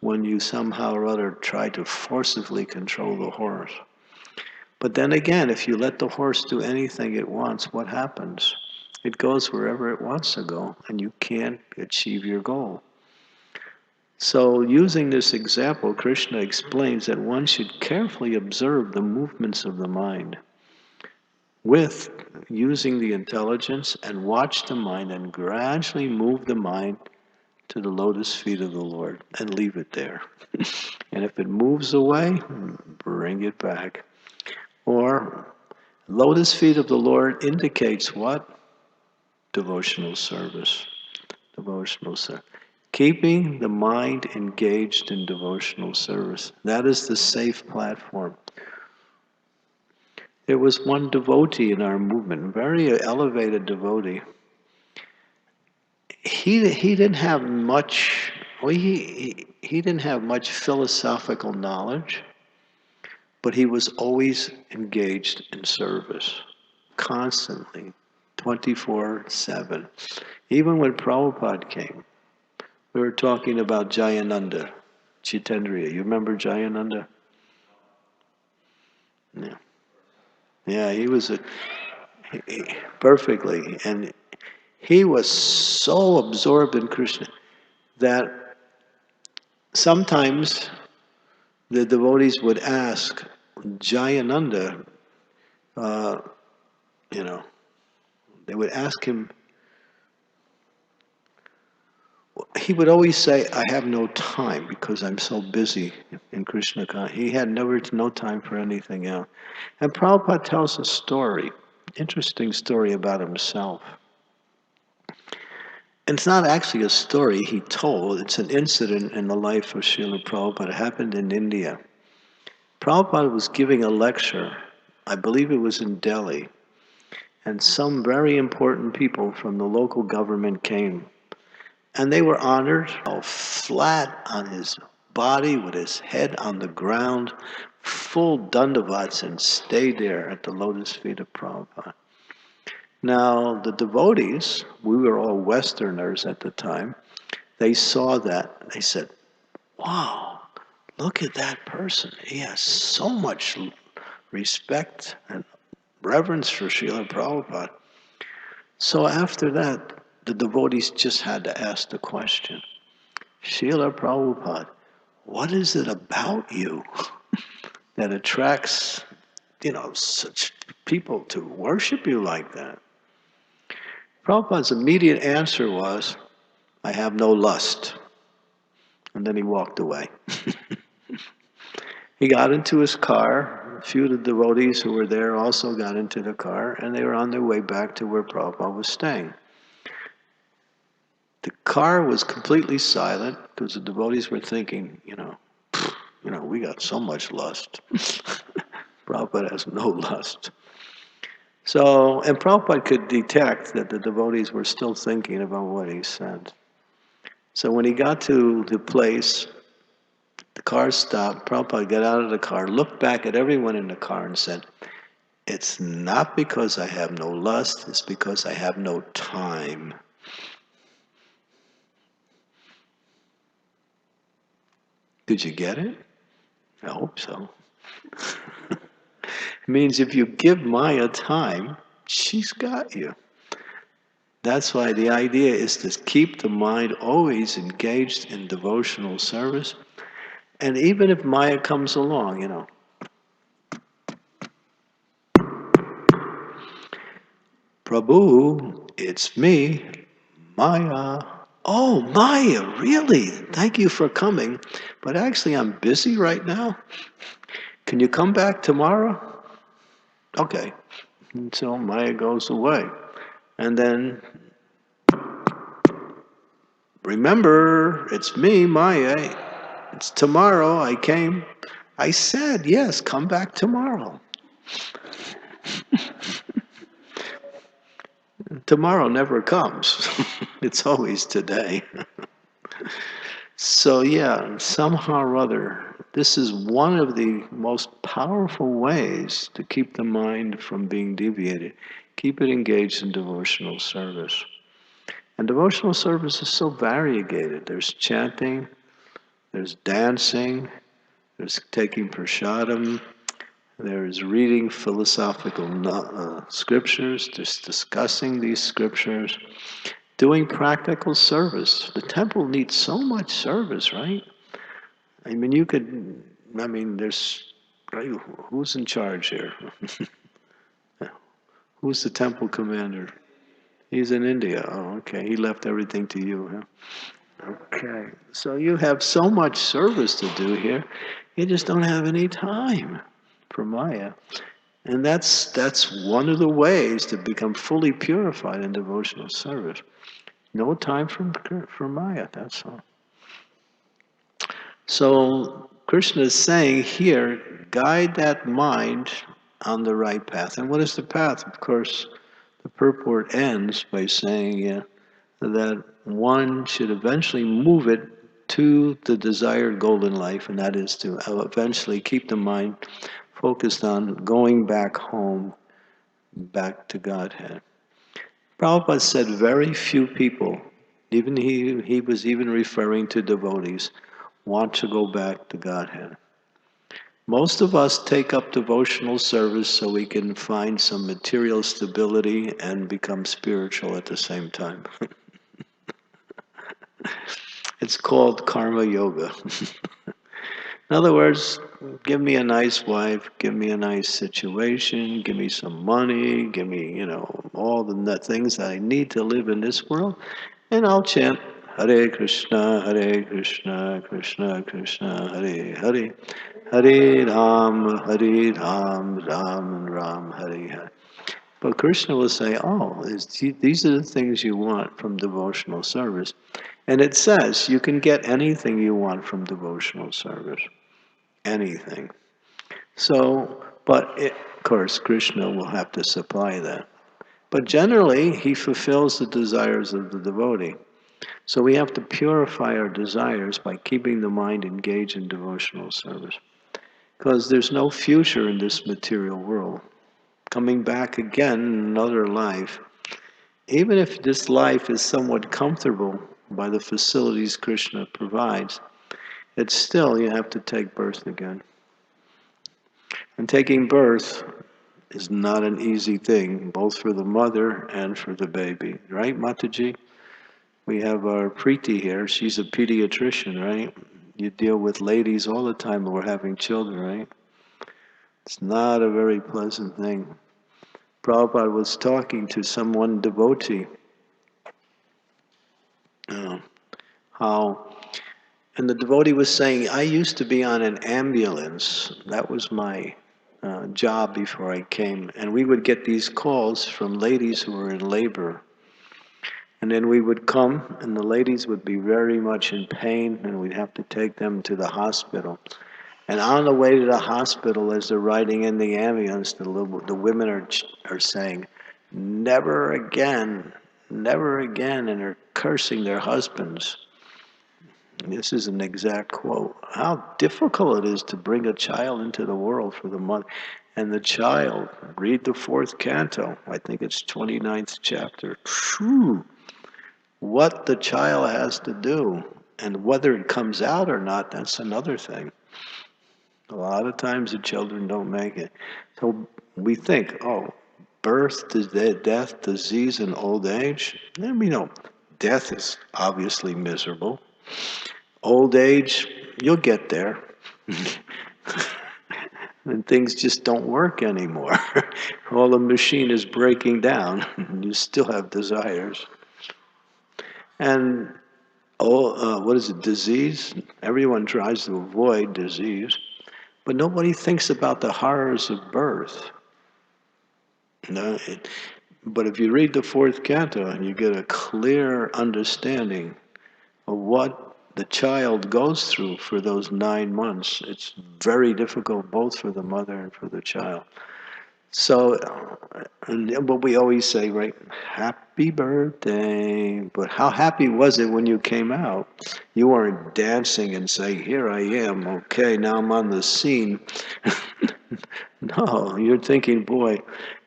when you somehow or other try to forcibly control the horse. But then again, if you let the horse do anything it wants, what happens? It goes wherever it wants to go, and you can't achieve your goal. So using this example, Krishna explains that one should carefully observe the movements of the mind with using the intelligence and watch the mind and gradually move the mind to the lotus feet of the Lord and leave it there. And if it moves away, bring it back. Or lotus feet of the Lord indicates what? Devotional service. Devotional service. Keeping the mind engaged in devotional service. That is the safe platform. There was one devotee in our movement, very elevated devotee. He didn't have much. Well, he didn't have much philosophical knowledge, but he was always engaged in service, constantly, 24/7. Even when Prabhupada came, we were talking about Jayananda, Jitendriya. You remember Jayananda? Yeah. Yeah, he was perfectly. And he was so absorbed in Krishna that sometimes the devotees would ask Jayananda, uh, you know, they would ask him, he would always say, I have no time because I'm so busy in Krishna consciousness. He had no time for anything else. And Prabhupada tells a story, interesting story about himself. And it's not actually a story he told, it's an incident in the life of Srila Prabhupada. It happened in India. Prabhupada was giving a lecture, I believe it was in Delhi, and some very important people from the local government came. And they were honored, flat on his body with his head on the ground, full dandavats, and stayed there at the lotus feet of Prabhupada. Now, the devotees, we were all Westerners at the time, they saw that. They said, wow, look at that person. He has so much respect and reverence for Srila Prabhupada. So after that, the devotees just had to ask the question, Srila Prabhupada, what is it about you that attracts, such people to worship you like that? Prabhupada's immediate answer was, I have no lust. And then he walked away. He got into his car. A few of the devotees who were there also got into the car, and they were on their way back to where Prabhupada was staying. The car was completely silent because the devotees were thinking, we got so much lust. Prabhupada has no lust. So, and Prabhupada could detect that the devotees were still thinking about what he said. So when he got to the place, the car stopped, Prabhupada got out of the car, looked back at everyone in the car and said, it's not because I have no lust, it's because I have no time. Did you get it? I hope so. It means if you give Maya time, she's got you. That's why the idea is to keep the mind always engaged in devotional service. And even if Maya comes along, Prabhu, it's me, Maya. Oh, Maya, really? Thank you for coming. But actually, I'm busy right now. Can you come back tomorrow? Okay. And so Maya goes away. And then, remember, it's me, Maya. It's tomorrow. I came. I said, yes, come back tomorrow. Tomorrow never comes. It's always today. So, yeah, somehow or other, this is one of the most powerful ways to keep the mind from being deviated. Keep it engaged in devotional service. And devotional service is so variegated. There's chanting, there's dancing, there's taking prasadam, there's reading philosophical scriptures, there's discussing these scriptures, doing practical service. The temple needs so much service, right? I mean, there's, right, who's in charge here? Who's the temple commander? He's in India. Oh, okay. He left everything to you, huh? Okay. So you have so much service to do here, you just don't have any time for Maya. And that's one of the ways to become fully purified in devotional service. No time for Maya, that's all. So Krishna is saying here, guide that mind on the right path. And what is the path? Of course, the purport ends by saying that one should eventually move it to the desired goal in life, and that is to eventually keep the mind focused on going back home, back to Godhead. Prabhupada said very few people, even he was even referring to devotees, want to go back to Godhead. Most of us take up devotional service so we can find some material stability and become spiritual at the same time. It's called karma yoga. In other words, give me a nice wife, give me a nice situation, give me some money, give me, all the things that I need to live in this world, and I'll chant Hare Krishna, Krishna Krishna, Hare Hare, Hare Ram, Ram Ram, Hare Hare. But Krishna will say, oh, these are the things you want from devotional service. And it says you can get anything you want from devotional service. Anything. So, of course, Krishna will have to supply that. But generally, he fulfills the desires of the devotee. So we have to purify our desires by keeping the mind engaged in devotional service. Because there's no future in this material world. Coming back again in another life, even if this life is somewhat comfortable by the facilities Krishna provides, it's still you have to take birth again. And taking birth is not an easy thing, both for the mother and for the baby. Right, Mataji? We have our Preeti here. She's a pediatrician, right? You deal with ladies all the time who are having children, right? It's not a very pleasant thing. Prabhupada was talking to someone devotee. And the devotee was saying, I used to be on an ambulance. That was my job before I came. And we would get these calls from ladies who were in labor. And then we would come, and the ladies would be very much in pain, and we'd have to take them to the hospital. And on the way to the hospital, as they're riding in the ambulance, the women are saying, never again, and they're cursing their husbands. This is an exact quote. How difficult it is to bring a child into the world for the mother. And the child, read the 4th canto, I think it's 29th chapter. Phew, what the child has to do, and whether it comes out or not, that's another thing. A lot of times the children don't make it. So we think, oh, birth, death, disease, and old age. And we know death is obviously miserable. Old age, you'll get there. And things just don't work anymore. All the machine is breaking down, and you still have desires. And what is it, disease? Everyone tries to avoid disease, but nobody thinks about the horrors of birth. No, but if you read the fourth canto and you get a clear understanding of what the child goes through for those 9 months, it's very difficult both for the mother and for the child. So, but we always say, right, happy birthday. But how happy was it when you came out? You weren't dancing and saying, here I am, okay, now I'm on the scene. No, you're thinking, boy,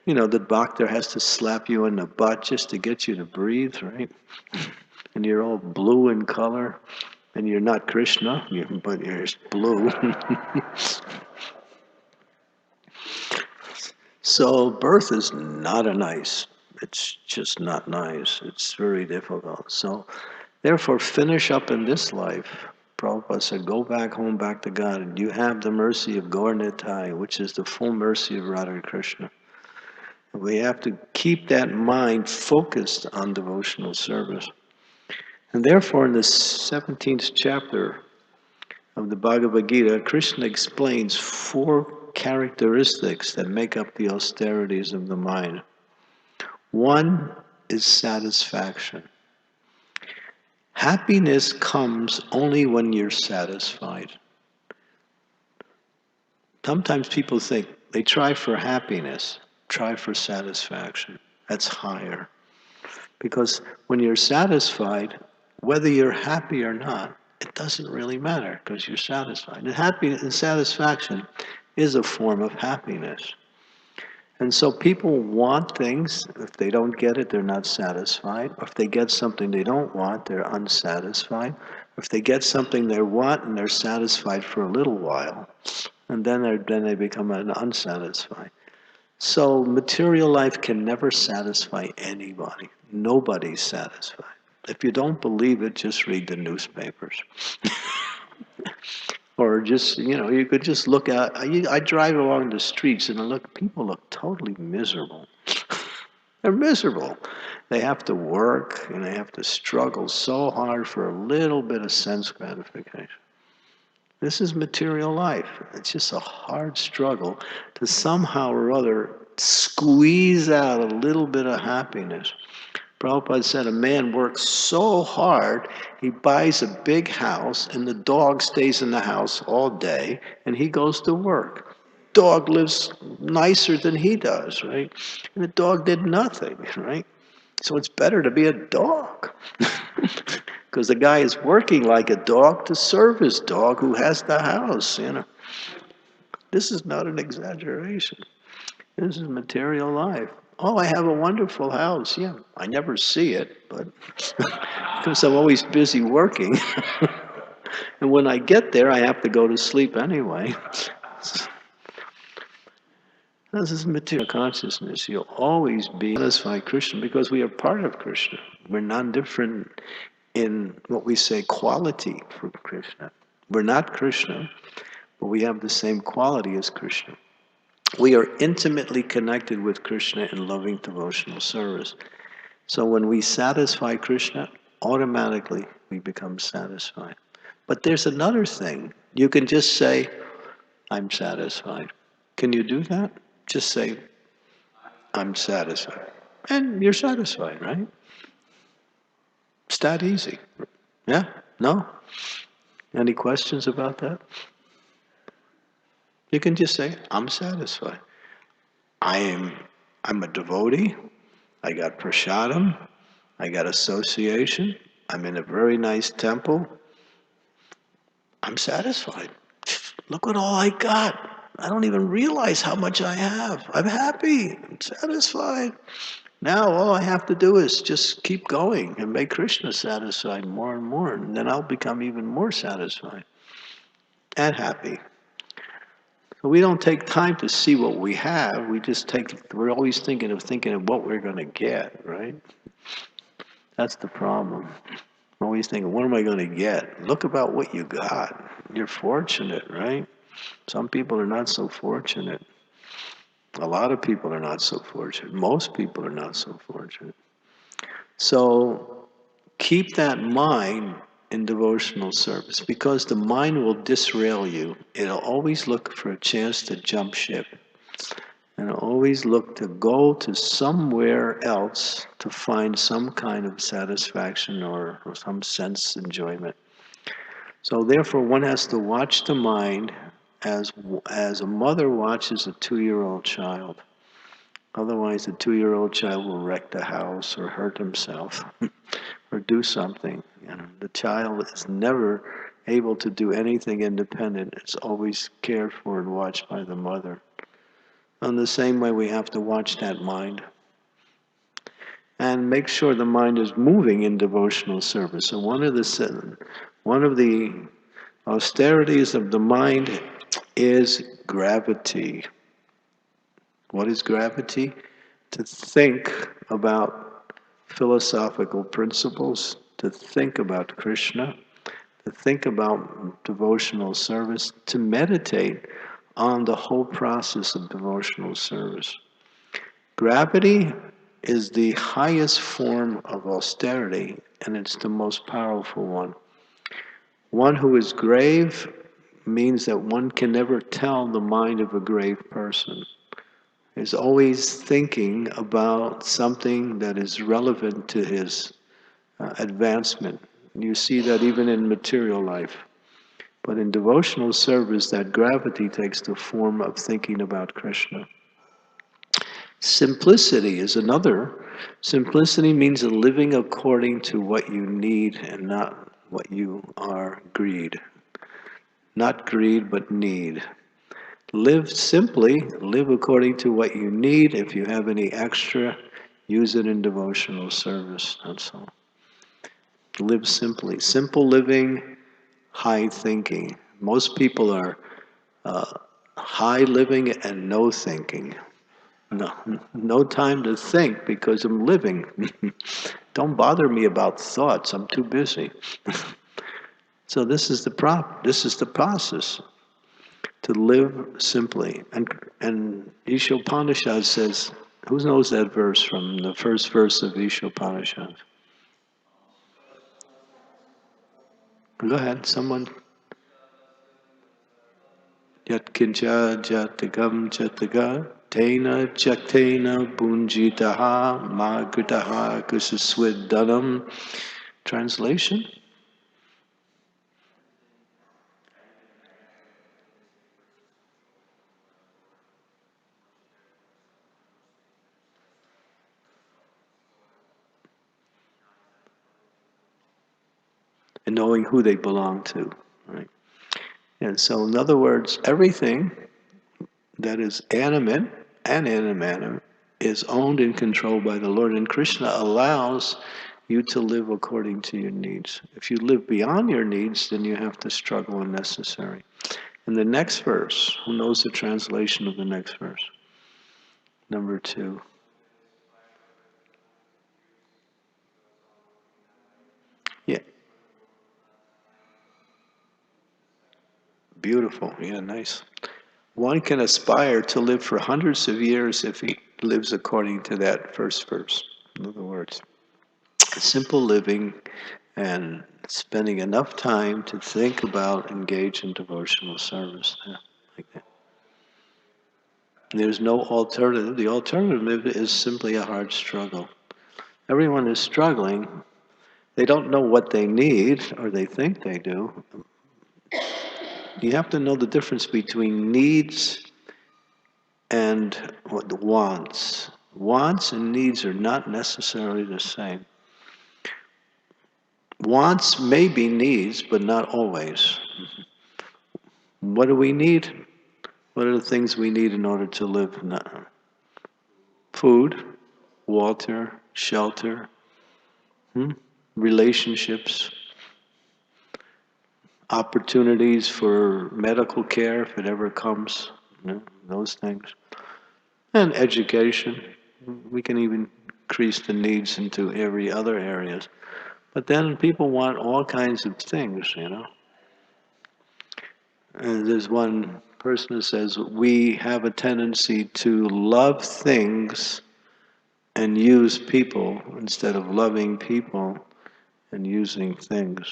the doctor has to slap you in the butt just to get you to breathe, right? And you're all blue in color, and you're not Krishna, but you're blue. So birth is not it's just not nice. It's very difficult. So therefore, finish up in this life. Prabhupada said, go back home, back to God, and you have the mercy of Gaur Nitai, which is the full mercy of Radha Krishna. We have to keep that mind focused on devotional service. And therefore, in the 17th chapter of the Bhagavad Gita, Krishna explains 4 characteristics that make up the austerities of the mind. One is satisfaction. Happiness comes only when you're satisfied. Sometimes people think they try for happiness, try for satisfaction. That's higher. Because when you're satisfied, whether you're happy or not, it doesn't really matter because you're satisfied. And happiness and satisfaction is a form of happiness. And so people want things. If they don't get it, they're not satisfied. Or if they get something they don't want, they're unsatisfied. Or if they get something they want and they're satisfied for a little while, and then they become unsatisfied. So material life can never satisfy anybody. Nobody's satisfied. If you don't believe it, just read the newspapers. Or just, you could just look at, I drive along the streets and people look totally miserable. They're miserable. They have to work and they have to struggle so hard for a little bit of sense gratification. This is material life. It's just a hard struggle to somehow or other squeeze out a little bit of happiness. Prabhupada said a man works so hard, he buys a big house, and the dog stays in the house all day, and he goes to work. Dog lives nicer than he does, right? And the dog did nothing, right? So it's better to be a dog. Because the guy is working like a dog to serve his dog who has the house, This is not an exaggeration. This is material life. Oh, I have a wonderful house. Yeah, I never see it, but because I'm always busy working. And when I get there, I have to go to sleep anyway. This is material consciousness. You'll always be satisfied Krishna because we are part of Krishna. We're non-different in what we say quality for Krishna. We're not Krishna, but we have the same quality as Krishna. We are intimately connected with Krishna in loving devotional service. So when we satisfy Krishna, automatically we become satisfied. But there's another thing. You can just say, I'm satisfied. Can you do that? Just say, I'm satisfied. And you're satisfied, right? It's that easy. Yeah? No? Any questions about that? You can just say, I'm satisfied. I'm a devotee. I got prasadam. I got association. I'm in a very nice temple. I'm satisfied. Look at all I got. I don't even realize how much I have. I'm happy. I'm satisfied. Now all I have to do is just keep going and make Krishna satisfied more and more. And then I'll become even more satisfied and happy. So we don't take time to see what we have. We're always thinking of what we're going to get, right? That's the problem. Always thinking, what am I going to get? Look about what you got. You're fortunate, right? Some people are not so fortunate. A lot of people are not so fortunate. Most people are not so fortunate. So keep that mind in devotional service, because the mind will disrail you. It'll always look for a chance to jump ship. And it'll always look to go to somewhere else to find some kind of satisfaction or some sense enjoyment. So therefore, one has to watch the mind as a mother watches a 2-year-old child. Otherwise, the 2-year-old child will wreck the house or hurt himself or do something. You know, the child is never able to do anything independent. It's always cared for and watched by the mother. In the same way, we have to watch that mind and make sure the mind is moving in devotional service. So one of the austerities of the mind is gravity. What is gravity? To think about philosophical principles, to think about Krishna, to think about devotional service, to meditate on the whole process of devotional service. Gravity is the highest form of austerity, and it's the most powerful one. One who is grave means that one can never tell the mind of a grave person. Is always thinking about something that is relevant to his advancement. You see that even in material life. But in devotional service, that gravity takes the form of thinking about Krishna. Simplicity is another. Simplicity means living according to what you need and not what you are greed. Not greed, but need. Live simply, live according to what you need. If you have any extra, use it in devotional service. That's all. Live simply. Simple living, high thinking. Most people are high living and no thinking. No time to think because I'm living. Don't bother me about thoughts. I'm too busy. So this is the process. To live simply. And Ishopanishad says, who knows that verse from the first verse of Ishopanishad? Go ahead, someone. Yat kincha jatigam jataga tena jaktena bunjitaha magritaha kusaswiddanam. Translation? And knowing who they belong to, right? And so, in other words, everything that is animate and inanimate is owned and controlled by the Lord. And Krishna allows you to live according to your needs. If you live beyond your needs, then you have to struggle unnecessary. In the next verse, who knows the translation of the next verse? Number 2. Yeah. Beautiful. Yeah, nice. One can aspire to live for hundreds of years if he lives according to that first verse. In other words, simple living and spending enough time to think about, engage in devotional service. Yeah, like that. There's no alternative. The alternative is simply a hard struggle. Everyone is struggling. They don't know what they need, or they think they do. You have to know the difference between needs and wants. Wants and needs are not necessarily the same. Wants may be needs, but not always. What do we need? What are the things we need in order to live? Food, water, shelter, relationships, opportunities for medical care if it ever comes, those things. And education. We can even increase the needs into every other areas. But then people want all kinds of things, you know. And there's one person who says, we have a tendency to love things and use people instead of loving people and using things.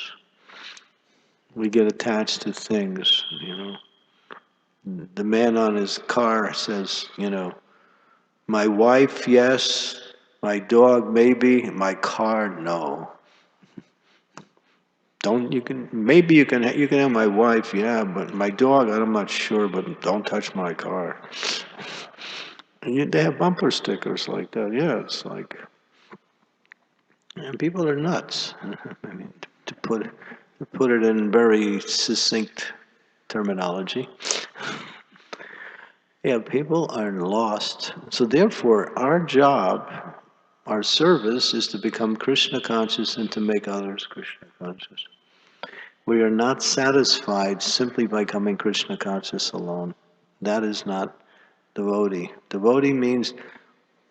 We get attached to things, you know. The man on his car says, you know, my wife, yes, my dog, maybe, my car, no. Don't you can maybe you can have my wife, yeah, but my dog, I'm not sure, but don't touch my car. And they have bumper stickers like that. Yeah, it's like, and people are nuts. I mean, to put it in very succinct terminology. Yeah, people are lost. So therefore, our job, our service, is to become Krishna conscious and to make others Krishna conscious. We are not satisfied simply by becoming Krishna conscious alone. That is not devotee. Devotee means,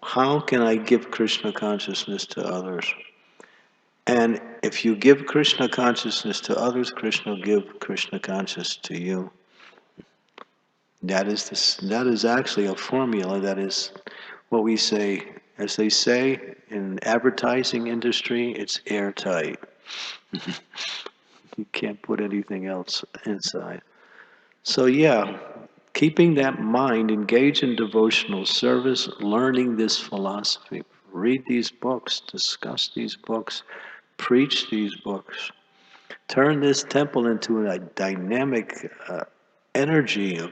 how can I give Krishna consciousness to others? And if you give Krishna consciousness to others, Krishna will give Krishna consciousness to you. That is actually a formula. That is what we say, as they say in advertising industry, it's airtight. You can't put anything else inside. So yeah, keeping that mind engaged in devotional service, learning this philosophy, read these books, discuss these books, preach these books, turn this temple into a dynamic energy of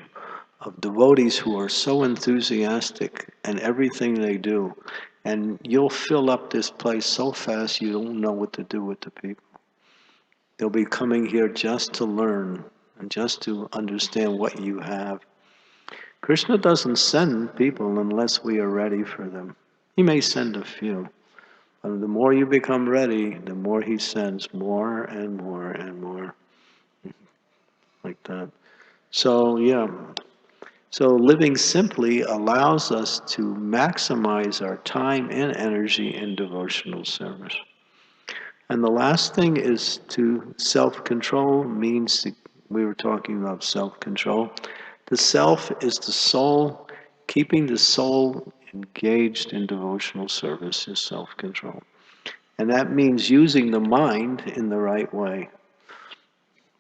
devotees who are so enthusiastic in everything they do. And you'll fill up this place so fast you don't know what to do with the people. They'll be coming here just to learn and just to understand what you have. Krishna doesn't send people unless we are ready for them. He may send a few, but the more you become ready, the more he sends more and more and more. Like that. So, yeah. So living simply allows us to maximize our time and energy in devotional service. And the last thing is to self-control means we were talking about self-control. The self is the soul. Keeping the soul engaged in devotional service is self-control. And that means using the mind in the right way.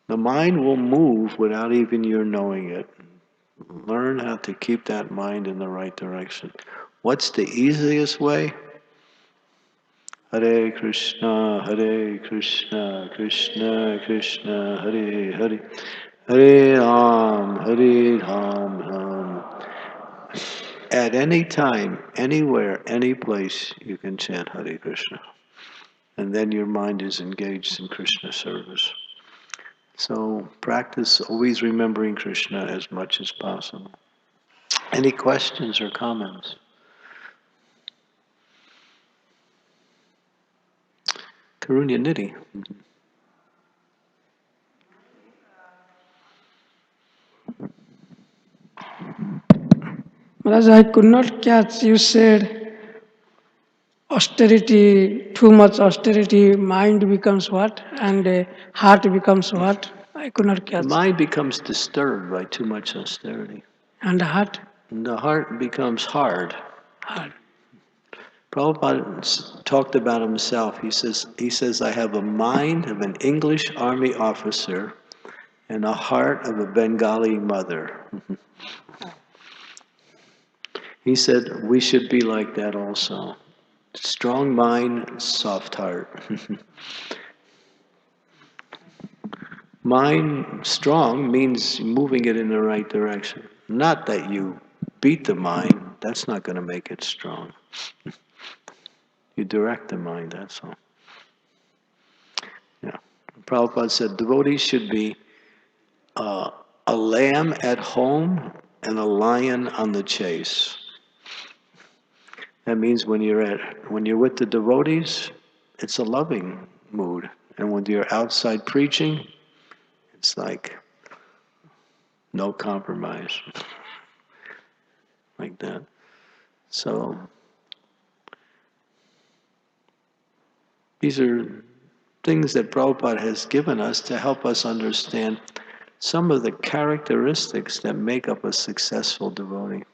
The mind will move without even your knowing it. Learn how to keep that mind in the right direction. What's the easiest way? Hare Krishna, Krishna Krishna, Hare Hare, Hare Ram, Ram. At any time, anywhere, any place, you can chant Hare Krishna. And then your mind is engaged in Krishna service. So practice always remembering Krishna as much as possible. Any questions or comments? Karunya Nidhi. Maharaj, I could not catch. You said austerity, too much austerity, mind becomes what? And heart becomes what? I could not The catch. mind becomes disturbed by too much austerity. And heart? And the heart becomes hard. Heart. Prabhupada talked about himself. He says, I have a mind of an English army officer and a heart of a Bengali mother. He said, we should be like that also. Strong mind, soft heart. Mind strong means moving it in the right direction. Not that you beat the mind. That's not going to make it strong. You direct the mind, that's all. Yeah. Prabhupada said devotees should be a lamb at home and a lion on the chase. That means when you're with the devotees, it's a loving mood. And when you're outside preaching, it's like no compromise. Like that. So these are things that Prabhupada has given us to help us understand some of the characteristics that make up a successful devotee,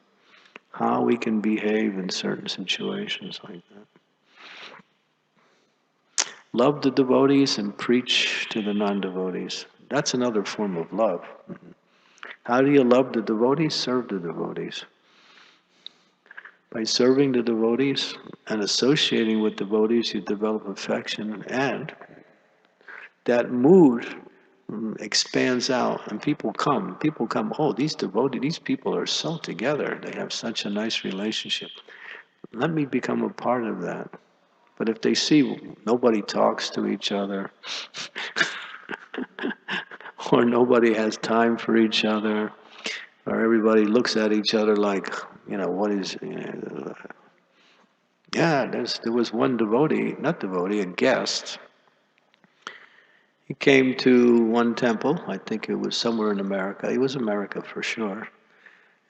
how we can behave in certain situations like that. Love the devotees and preach to the non-devotees. That's another form of love. How do you love the devotees? Serve the devotees. By serving the devotees and associating with devotees, you develop affection, and that mood expands out, and people come. People come, oh, these devotees, these people are so together. They have such a nice relationship. Let me become a part of that. But if they see nobody talks to each other, or nobody has time for each other, or everybody looks at each other like, what is, yeah, there was one devotee, not devotee, a guest. He came to one temple, I think it was somewhere in America. It was America for sure.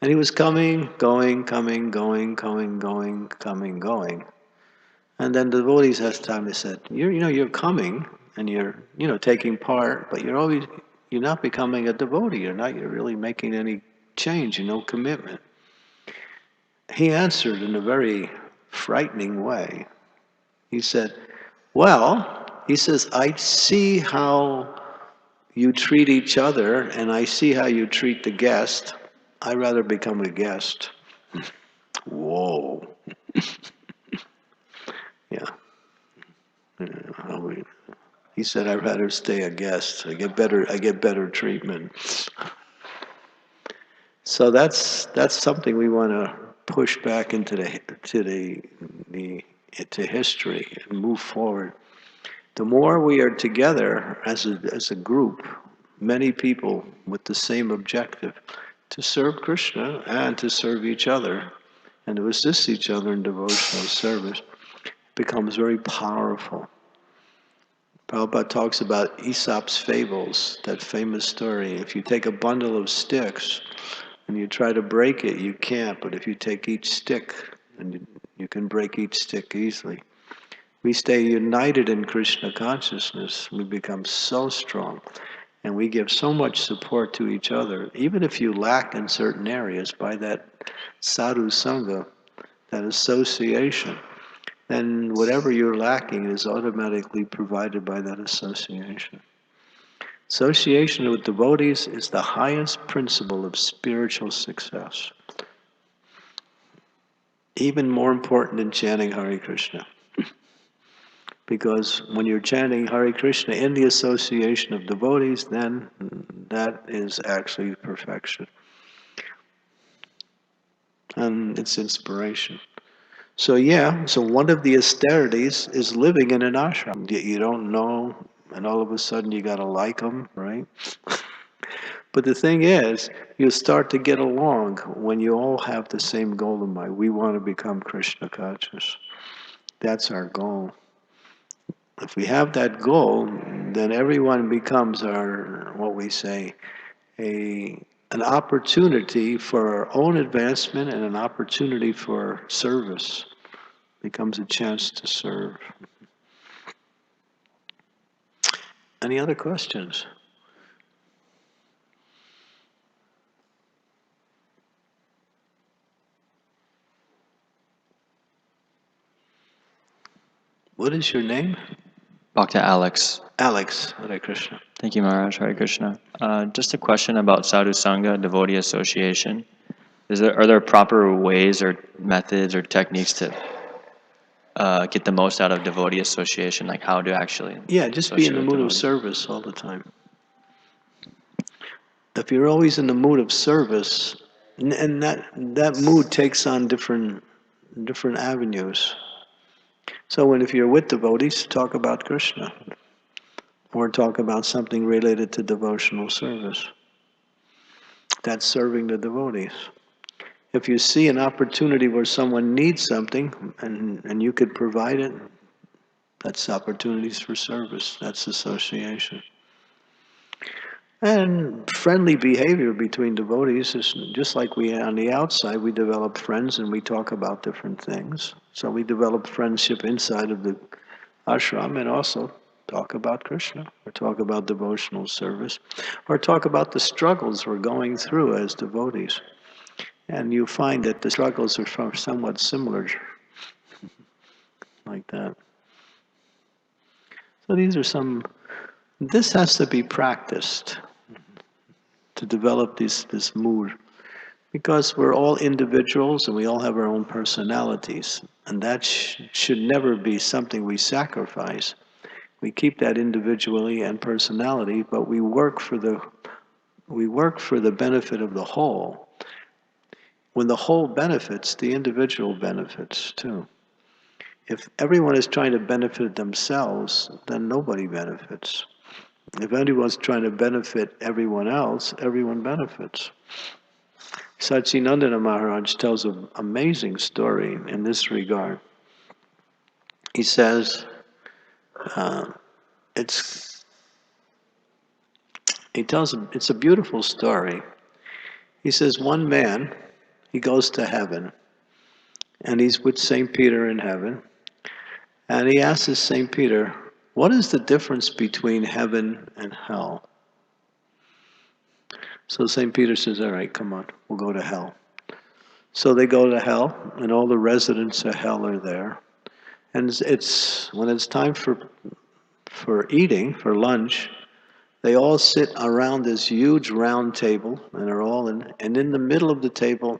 And he was coming, going, coming, going, coming, going, coming, going. And then the devotees asked time, they said, you're coming and you're, taking part, but you're not becoming a devotee. You're really making any change, no commitment. He answered in a very frightening way. He said, well, he says, I see how you treat each other and I see how you treat the guest. I'd rather become a guest. Whoa. Yeah. He said, I'd rather stay a guest. I get better treatment. So that's something we want to push back into history and move forward. The more we are together as a group, many people with the same objective, to serve Krishna and to serve each other and to assist each other in devotional service, becomes very powerful. Prabhupada talks about Aesop's fables, that famous story. If you take a bundle of sticks and you try to break it, you can't. But if you take each stick, and you can break each stick easily. We stay united in Krishna consciousness. We become so strong. And we give so much support to each other. Even if you lack in certain areas, by that sadhu sangha, that association, then whatever you're lacking is automatically provided by that association. Association with devotees is the highest principle of spiritual success. Even more important than chanting Hare Krishna. Because when you're chanting Hare Krishna in the association of devotees, then that is actually perfection. And it's inspiration. So one of the austerities is living in an ashram. You don't know, and all of a sudden you gotta like them, right? But the thing is, you start to get along when you all have the same goal in mind. We want to become Krishna conscious. That's our goal. If we have that goal, then everyone becomes an opportunity for our own advancement and an opportunity for service. Becomes a chance to serve. Any other questions? What is your name? Bhakta Alex. Alex. Hare Krishna. Thank you, Maharaj. Hare Krishna. Just a question about Sadhu Sangha, devotee association. Are there proper ways or methods or techniques to get the most out of devotee association? Like how to actually just be in the mood of service all the time. If you're always in the mood of service, and that mood takes on different avenues. So if you're with devotees, talk about Krishna, or talk about something related to devotional service. That's serving the devotees. If you see an opportunity where someone needs something and you could provide it, that's opportunities for service. That's association. And friendly behavior between devotees is just like on the outside, we develop friends and we talk about different things. So we develop friendship inside of the ashram and also talk about Krishna, or talk about devotional service, or talk about the struggles we're going through as devotees. And you find that the struggles are somewhat similar, like that. So these are some, this has to be practiced to develop this mood. Because we're all individuals and we all have our own personalities. And that should never be something we sacrifice. We keep that individuality and personality, but we work for the benefit of the whole. When the whole benefits, the individual benefits too. If everyone is trying to benefit themselves, then nobody benefits. If anyone's trying to benefit everyone else, everyone benefits. Satchidananda Maharaj tells an amazing story in this regard. He says, it's a beautiful story. He says one man, he goes to heaven, and he's with St. Peter in heaven, and he asks St. Peter, what is the difference between heaven and hell? So St. Peter says, all right, come on, we'll go to hell. So they go to hell, and all the residents of hell are there. And when it's time for eating, for lunch, they all sit around this huge round table, and in the middle of the table,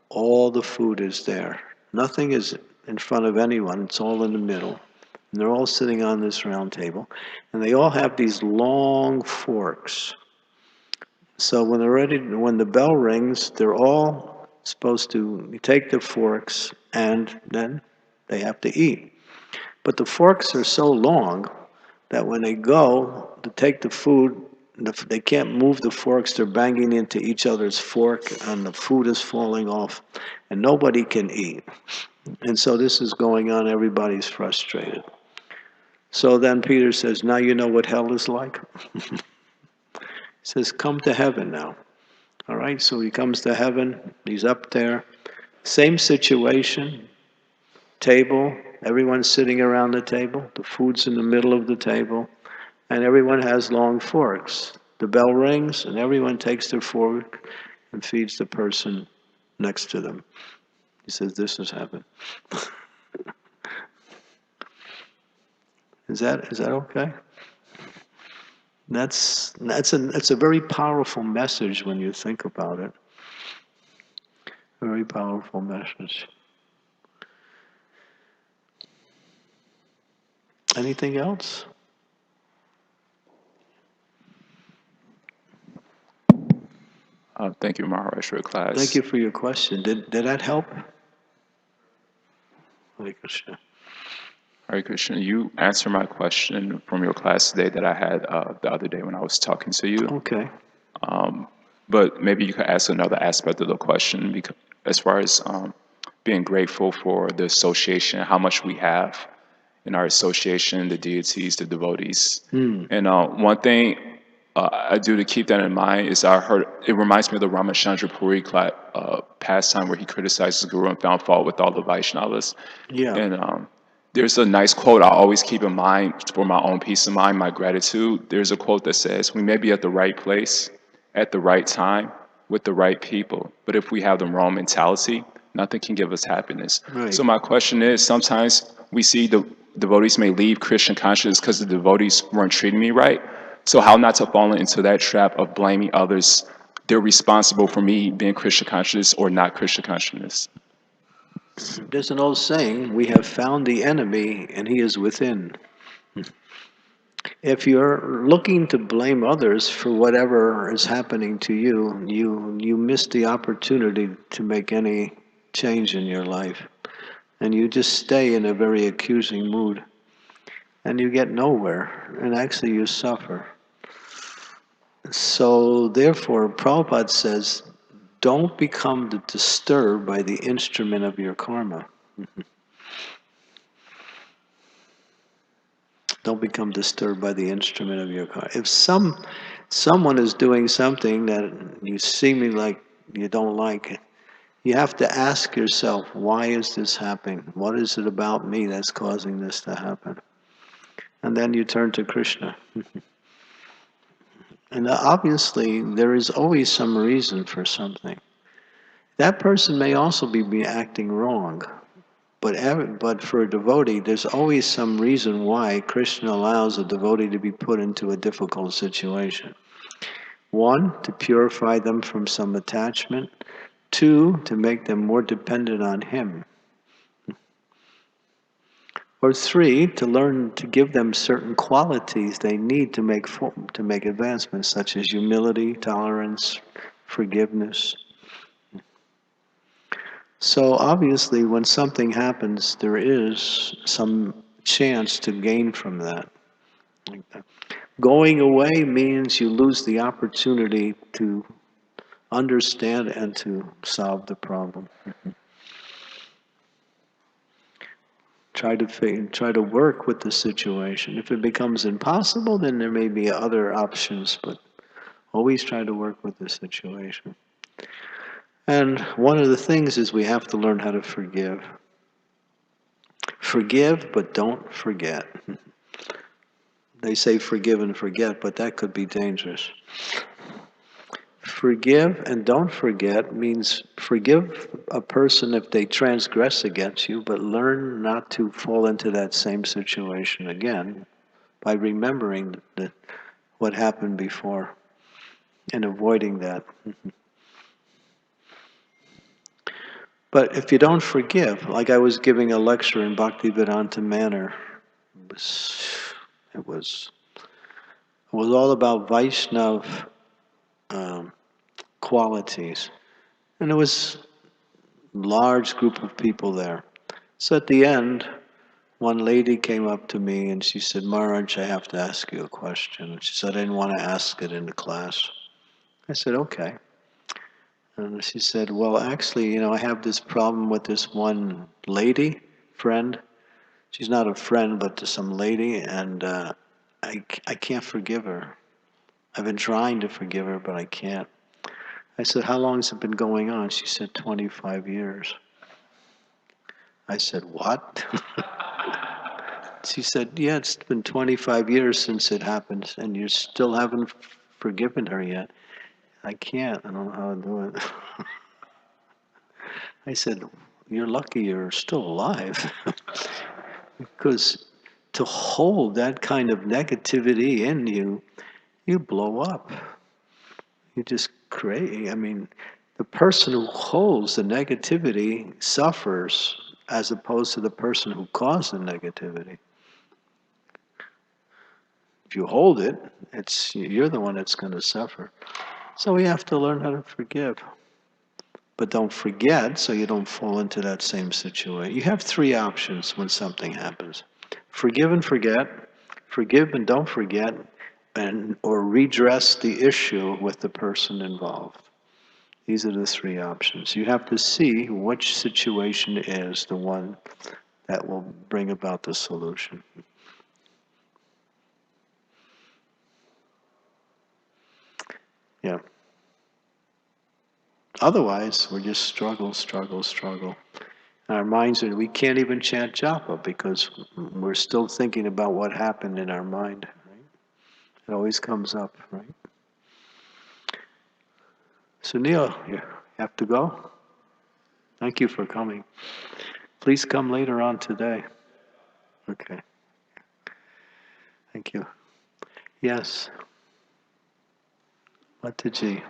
all the food is there. Nothing is in front of anyone, it's all in the middle. And they're all sitting on this round table, and they all have these long forks. So when the bell rings, they're all supposed to take the forks, and then they have to eat. But the forks are so long that when they go to take the food, they can't move the forks. They're banging into each other's fork, and the food is falling off, and nobody can eat. And so this is going on. Everybody's frustrated. So then Peter says, now you know what hell is like? He says, come to heaven now. All right, so he comes to heaven. He's up there. Same situation. Table. Everyone's sitting around the table. The food's in the middle of the table. And everyone has long forks. The bell rings, and everyone takes their fork and feeds the person next to them. He says, this is heaven. Is that okay? That's a very powerful message when you think about it. A very powerful message. Anything else? Thank you, Maharaj, for your class. Thank you for your question. Did that help? Hare Krishna. Hare Krishna, you answered my question from your class today that I had the other day when I was talking to you. Okay. But maybe you could ask another aspect of the question, because as far as being grateful for the association, how much we have in our association, the deities, the devotees. And one thing I do to keep that in mind is it reminds me of the Ramachandra Puri pastime where he criticizes Guru and found fault with all the Vaishnavas. Yeah. And there's a nice quote I always keep in mind for my own peace of mind, my gratitude. There's a quote that says, we may be at the right place at the right time with the right people, but if we have the wrong mentality, nothing can give us happiness. Right. So my question is, sometimes we see the devotees may leave Christian consciousness because the devotees weren't treating me right. So how not to fall into that trap of blaming others? They're responsible for me being Christian consciousness or not Christian consciousness. There's an old saying, we have found the enemy and he is within. If you're looking to blame others for whatever is happening to you, you miss the opportunity to make any change in your life. And you just stay in a very accusing mood. And you get nowhere. And actually you suffer. So therefore, Prabhupada says, don't become disturbed by the instrument of your karma. Don't become disturbed by the instrument of your karma. If someone is doing something that you seemingly like you don't like, you have to ask yourself, why is this happening? What is it about me that's causing this to happen? and then you turn to Krishna. And obviously, there is always some reason for something. That person may also be acting wrong, but for a devotee, there's always some reason why Krishna allows a devotee to be put into a difficult situation. One, to purify them from some attachment. Two, to make them more dependent on him. Or three, to learn to give them certain qualities they need to make advancements, such as humility, tolerance, forgiveness. So obviously, when something happens, there is some chance to gain from that. Going away means you lose the opportunity to understand and to solve the problem. Try to work with the situation. If it becomes impossible, then there may be other options, but always try to work with the situation. And one of the things is we have to learn how to forgive. Forgive, but don't forget. They say forgive and forget, but that could be dangerous. Forgive and don't forget means forgive a person if they transgress against you, but learn not to fall into that same situation again by remembering what happened before and avoiding that. But if you don't forgive, like I was giving a lecture in Bhaktivedanta Manor, it was all about Vaishnav qualities. And there was a large group of people there. So at the end, one lady came up to me and she said, Maharaj, I have to ask you a question. She said, I didn't want to ask it in the class. I said, okay. And she said, well, actually, I have this problem with this one lady, friend. She's not a friend, but to some lady, and I can't forgive her. I've been trying to forgive her, but I can't. I said, how long has it been going on? She said, 25 years. I said, what? She said, yeah, it's been 25 years since it happened, and you still haven't forgiven her yet. I can't. I don't know how to do it. I said, you're lucky you're still alive. Because to hold that kind of negativity in you, you blow up. You just create, the person who holds the negativity suffers as opposed to the person who caused the negativity. If you hold it, you're the one that's going to suffer. So we have to learn how to forgive. But don't forget so you don't fall into that same situation. You have three options when something happens. Forgive and forget, forgive and don't forget, or redress the issue with the person involved. These are the three options. You have to see which situation is the one that will bring about the solution. Yeah. Otherwise, we're just struggle. Our minds we can't even chant japa because we're still thinking about what happened in our mind. Right? It always comes up, right? Sunil, you have to go? Thank you for coming. Please come later on today. Okay. Thank you. Yes. Mataji.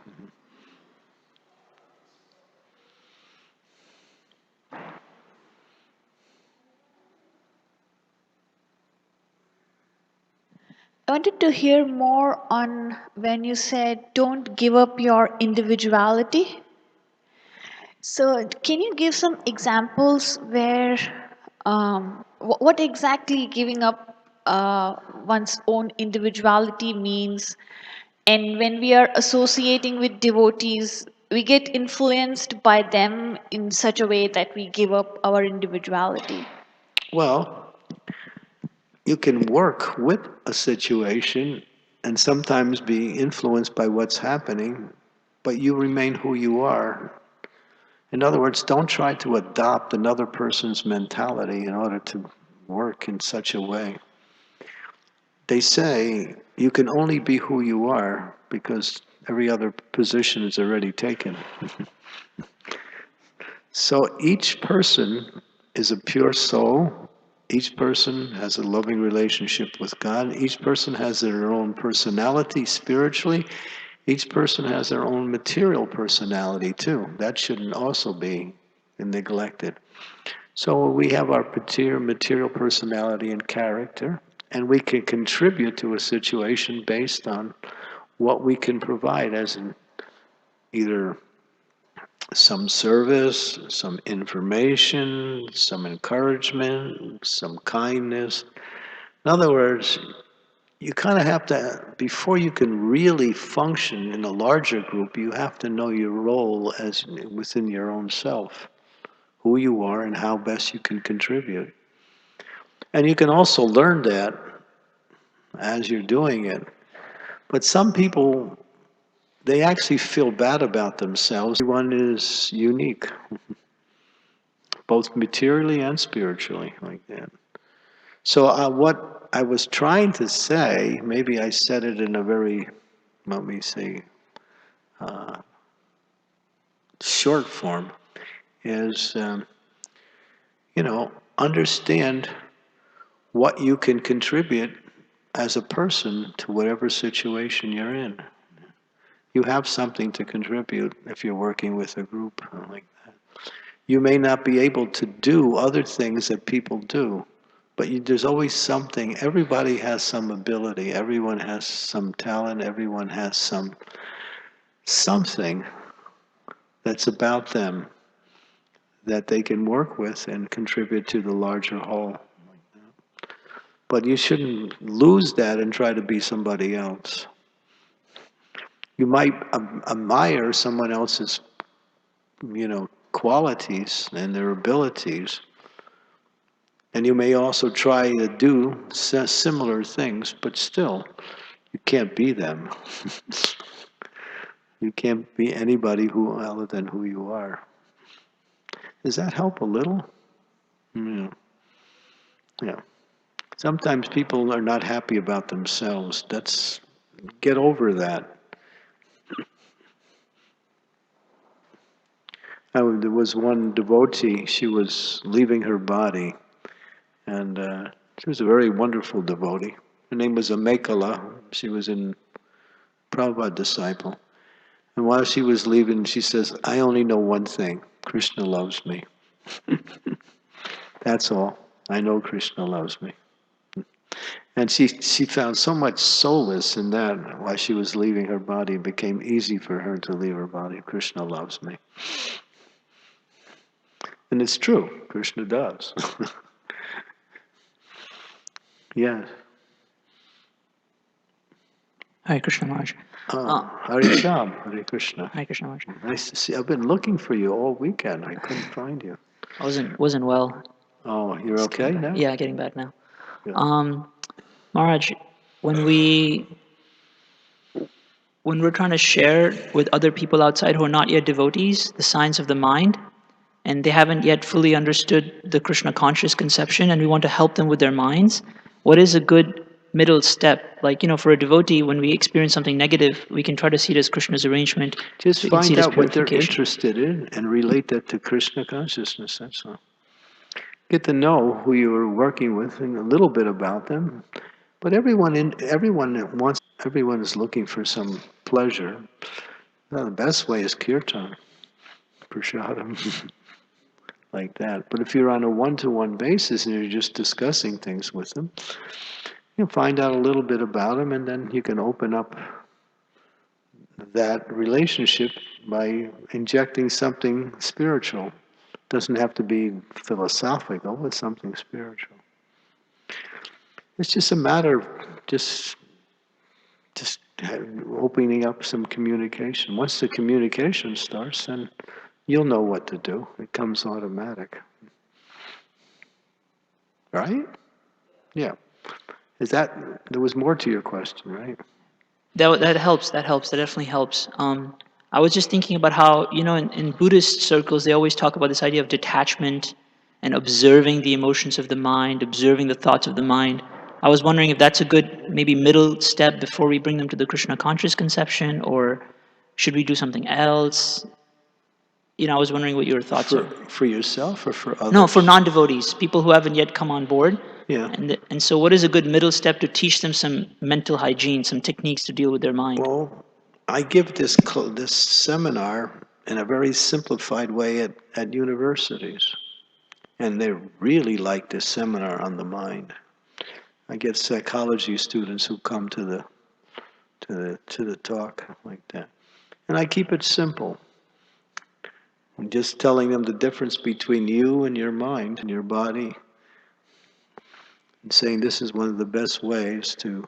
I wanted to hear more on when you said don't give up your individuality. So, can you give some examples where what exactly giving up one's own individuality means? And when we are associating with devotees, we get influenced by them in such a way that we give up our individuality. Well, you can work with a situation and sometimes be influenced by what's happening, but you remain who you are. In other words, don't try to adopt another person's mentality in order to work in such a way. they say you can only be who you are because every other position is already taken. So each person is a pure soul. Each person has a loving relationship with God. Each person has their own personality spiritually. Each person has their own material personality too. That shouldn't also be neglected. So we have our material personality and character, and we can contribute to a situation based on what we can provide as an either some service, some information, some encouragement, some kindness. In other words, you kind of have to, before you can really function in a larger group, you have to know your role as within your own self, who you are and how best you can contribute. And you can also learn that as you're doing it. But some people, they actually feel bad about themselves. Everyone is unique, both materially and spiritually, like that. So what I was trying to say, maybe I said it in a very, let me say, short form, is, understand what you can contribute as a person to whatever situation you're in. You have something to contribute if you're working with a group like that. You may not be able to do other things that people do, but there's always something. Everybody has some ability. Everyone has some talent. Everyone has something that's about them that they can work with and contribute to the larger whole. But you shouldn't lose that and try to be somebody else. You might admire someone else's, qualities and their abilities, and you may also try to do similar things, but still, you can't be them. You can't be anybody other than who you are. Does that help a little? Yeah. Yeah. Sometimes people are not happy about themselves. Get over that. There was one devotee, she was leaving her body, and she was a very wonderful devotee. Her name was Amekala. She was a Prabhupada disciple. And while she was leaving, she says, I only know one thing. Krishna loves me. That's all. I know Krishna loves me. And she found so much solace in that while she was leaving her body. It became easy for her to leave her body. Krishna loves me. And it's true. Krishna does. Yes. Hare Krishna Maharaj. Hare Sham, Hare Krishna. Hare Krishna Maharaj. Nice to see. I've been looking for you all weekend. I couldn't find you. I wasn't well. Oh, you're Just okay getting back. now? Yeah, getting back now. Good. Maharaj, when we're trying to share with other people outside who are not yet devotees the science of the mind, and they haven't yet fully understood the Krishna conscious conception, and we want to help them with their minds, what is a good middle step? Like, for a devotee, when we experience something negative, we can try to see it as Krishna's arrangement. Just So we can see find it as out what they're purification. interested in and relate that to Krishna consciousness. That's all. Get to know who you are working with and a little bit about them. But everyone is looking for some pleasure. Now, the best way is kirtan, prasadam, like that. But if you're on a one-to-one basis and you're just discussing things with them, you find out a little bit about them, and then you can open up that relationship by injecting something spiritual. Doesn't have to be philosophical, but something spiritual. It's just a matter of just opening up some communication. Once the communication starts, then you'll know what to do. It comes automatic. Right? Yeah. There was more to your question, right? That helps. That helps. That definitely helps. I was just thinking about how, in Buddhist circles, they always talk about this idea of detachment and observing the emotions of the mind, observing the thoughts of the mind. I was wondering if that's a good maybe middle step before we bring them to the Krishna conscious conception, or should we do something else? I was wondering what your thoughts are. For yourself or for others? No, for non-devotees, people who haven't yet come on board. Yeah. And so what is a good middle step to teach them some mental hygiene, some techniques to deal with their mind? Well, I give this seminar in a very simplified way at universities, and they really like this seminar on the mind. I get psychology students who come to the talk like that, and I keep it simple. I'm just telling them the difference between you and your mind and your body, and saying this is one of the best ways to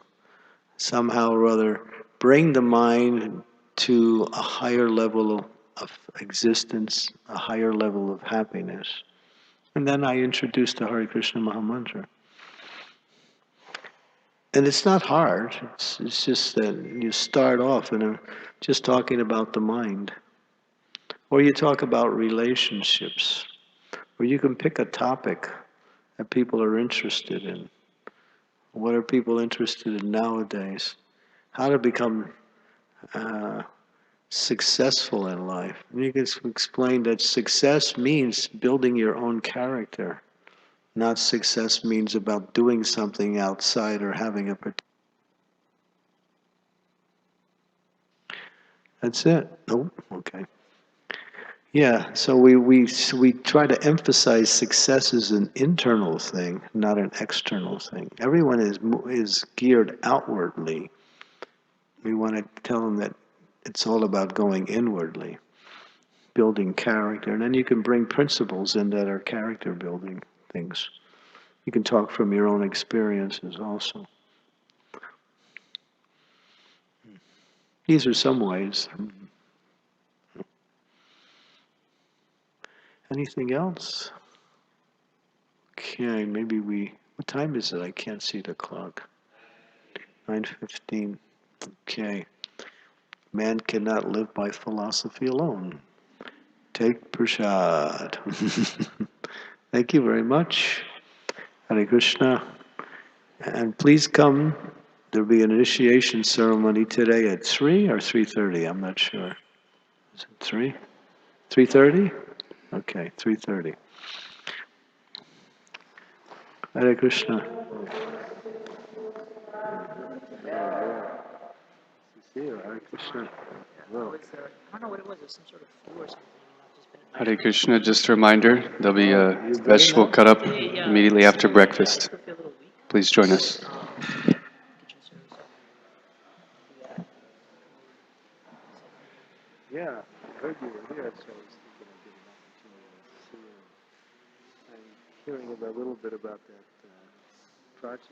somehow or other bring the mind to a higher level of existence, a higher level of happiness. And then I introduce the Hare Krishna Mahamantra. And it's not hard. It's just that you start off and just talking about the mind. Or you talk about relationships. Or you can pick a topic that people are interested in. What are people interested in nowadays? How to become successful in life. And you can explain that success means building your own character. Not success means about doing something outside or having a particular. That's it. Nope. Okay. Yeah. So we try to emphasize success as an internal thing, not an external thing. Everyone is geared outwardly. We want to tell them that it's all about going inwardly, building character, and then you can bring principles in that are character building things. You can talk from your own experiences also. These are some ways. Anything else? Okay, maybe what time is it? I can't see the clock. 9:15. Okay. Man cannot live by philosophy alone. Take prasad. Thank you very much. Hare Krishna. And please come. There'll be an initiation ceremony today at 3 or 3:30. I'm not sure. Is it 3? 3:30? Okay, 3:30. Hare Krishna. Hare Krishna. Well, I don't know what it was. It was some sort of flu or something. Hare Krishna, just a reminder, there'll be a vegetable cut up immediately after breakfast. Please join us. yeah, I heard you were here, so I was thinking I'd get an opportunity to see you. I'm hearing a little bit about that project.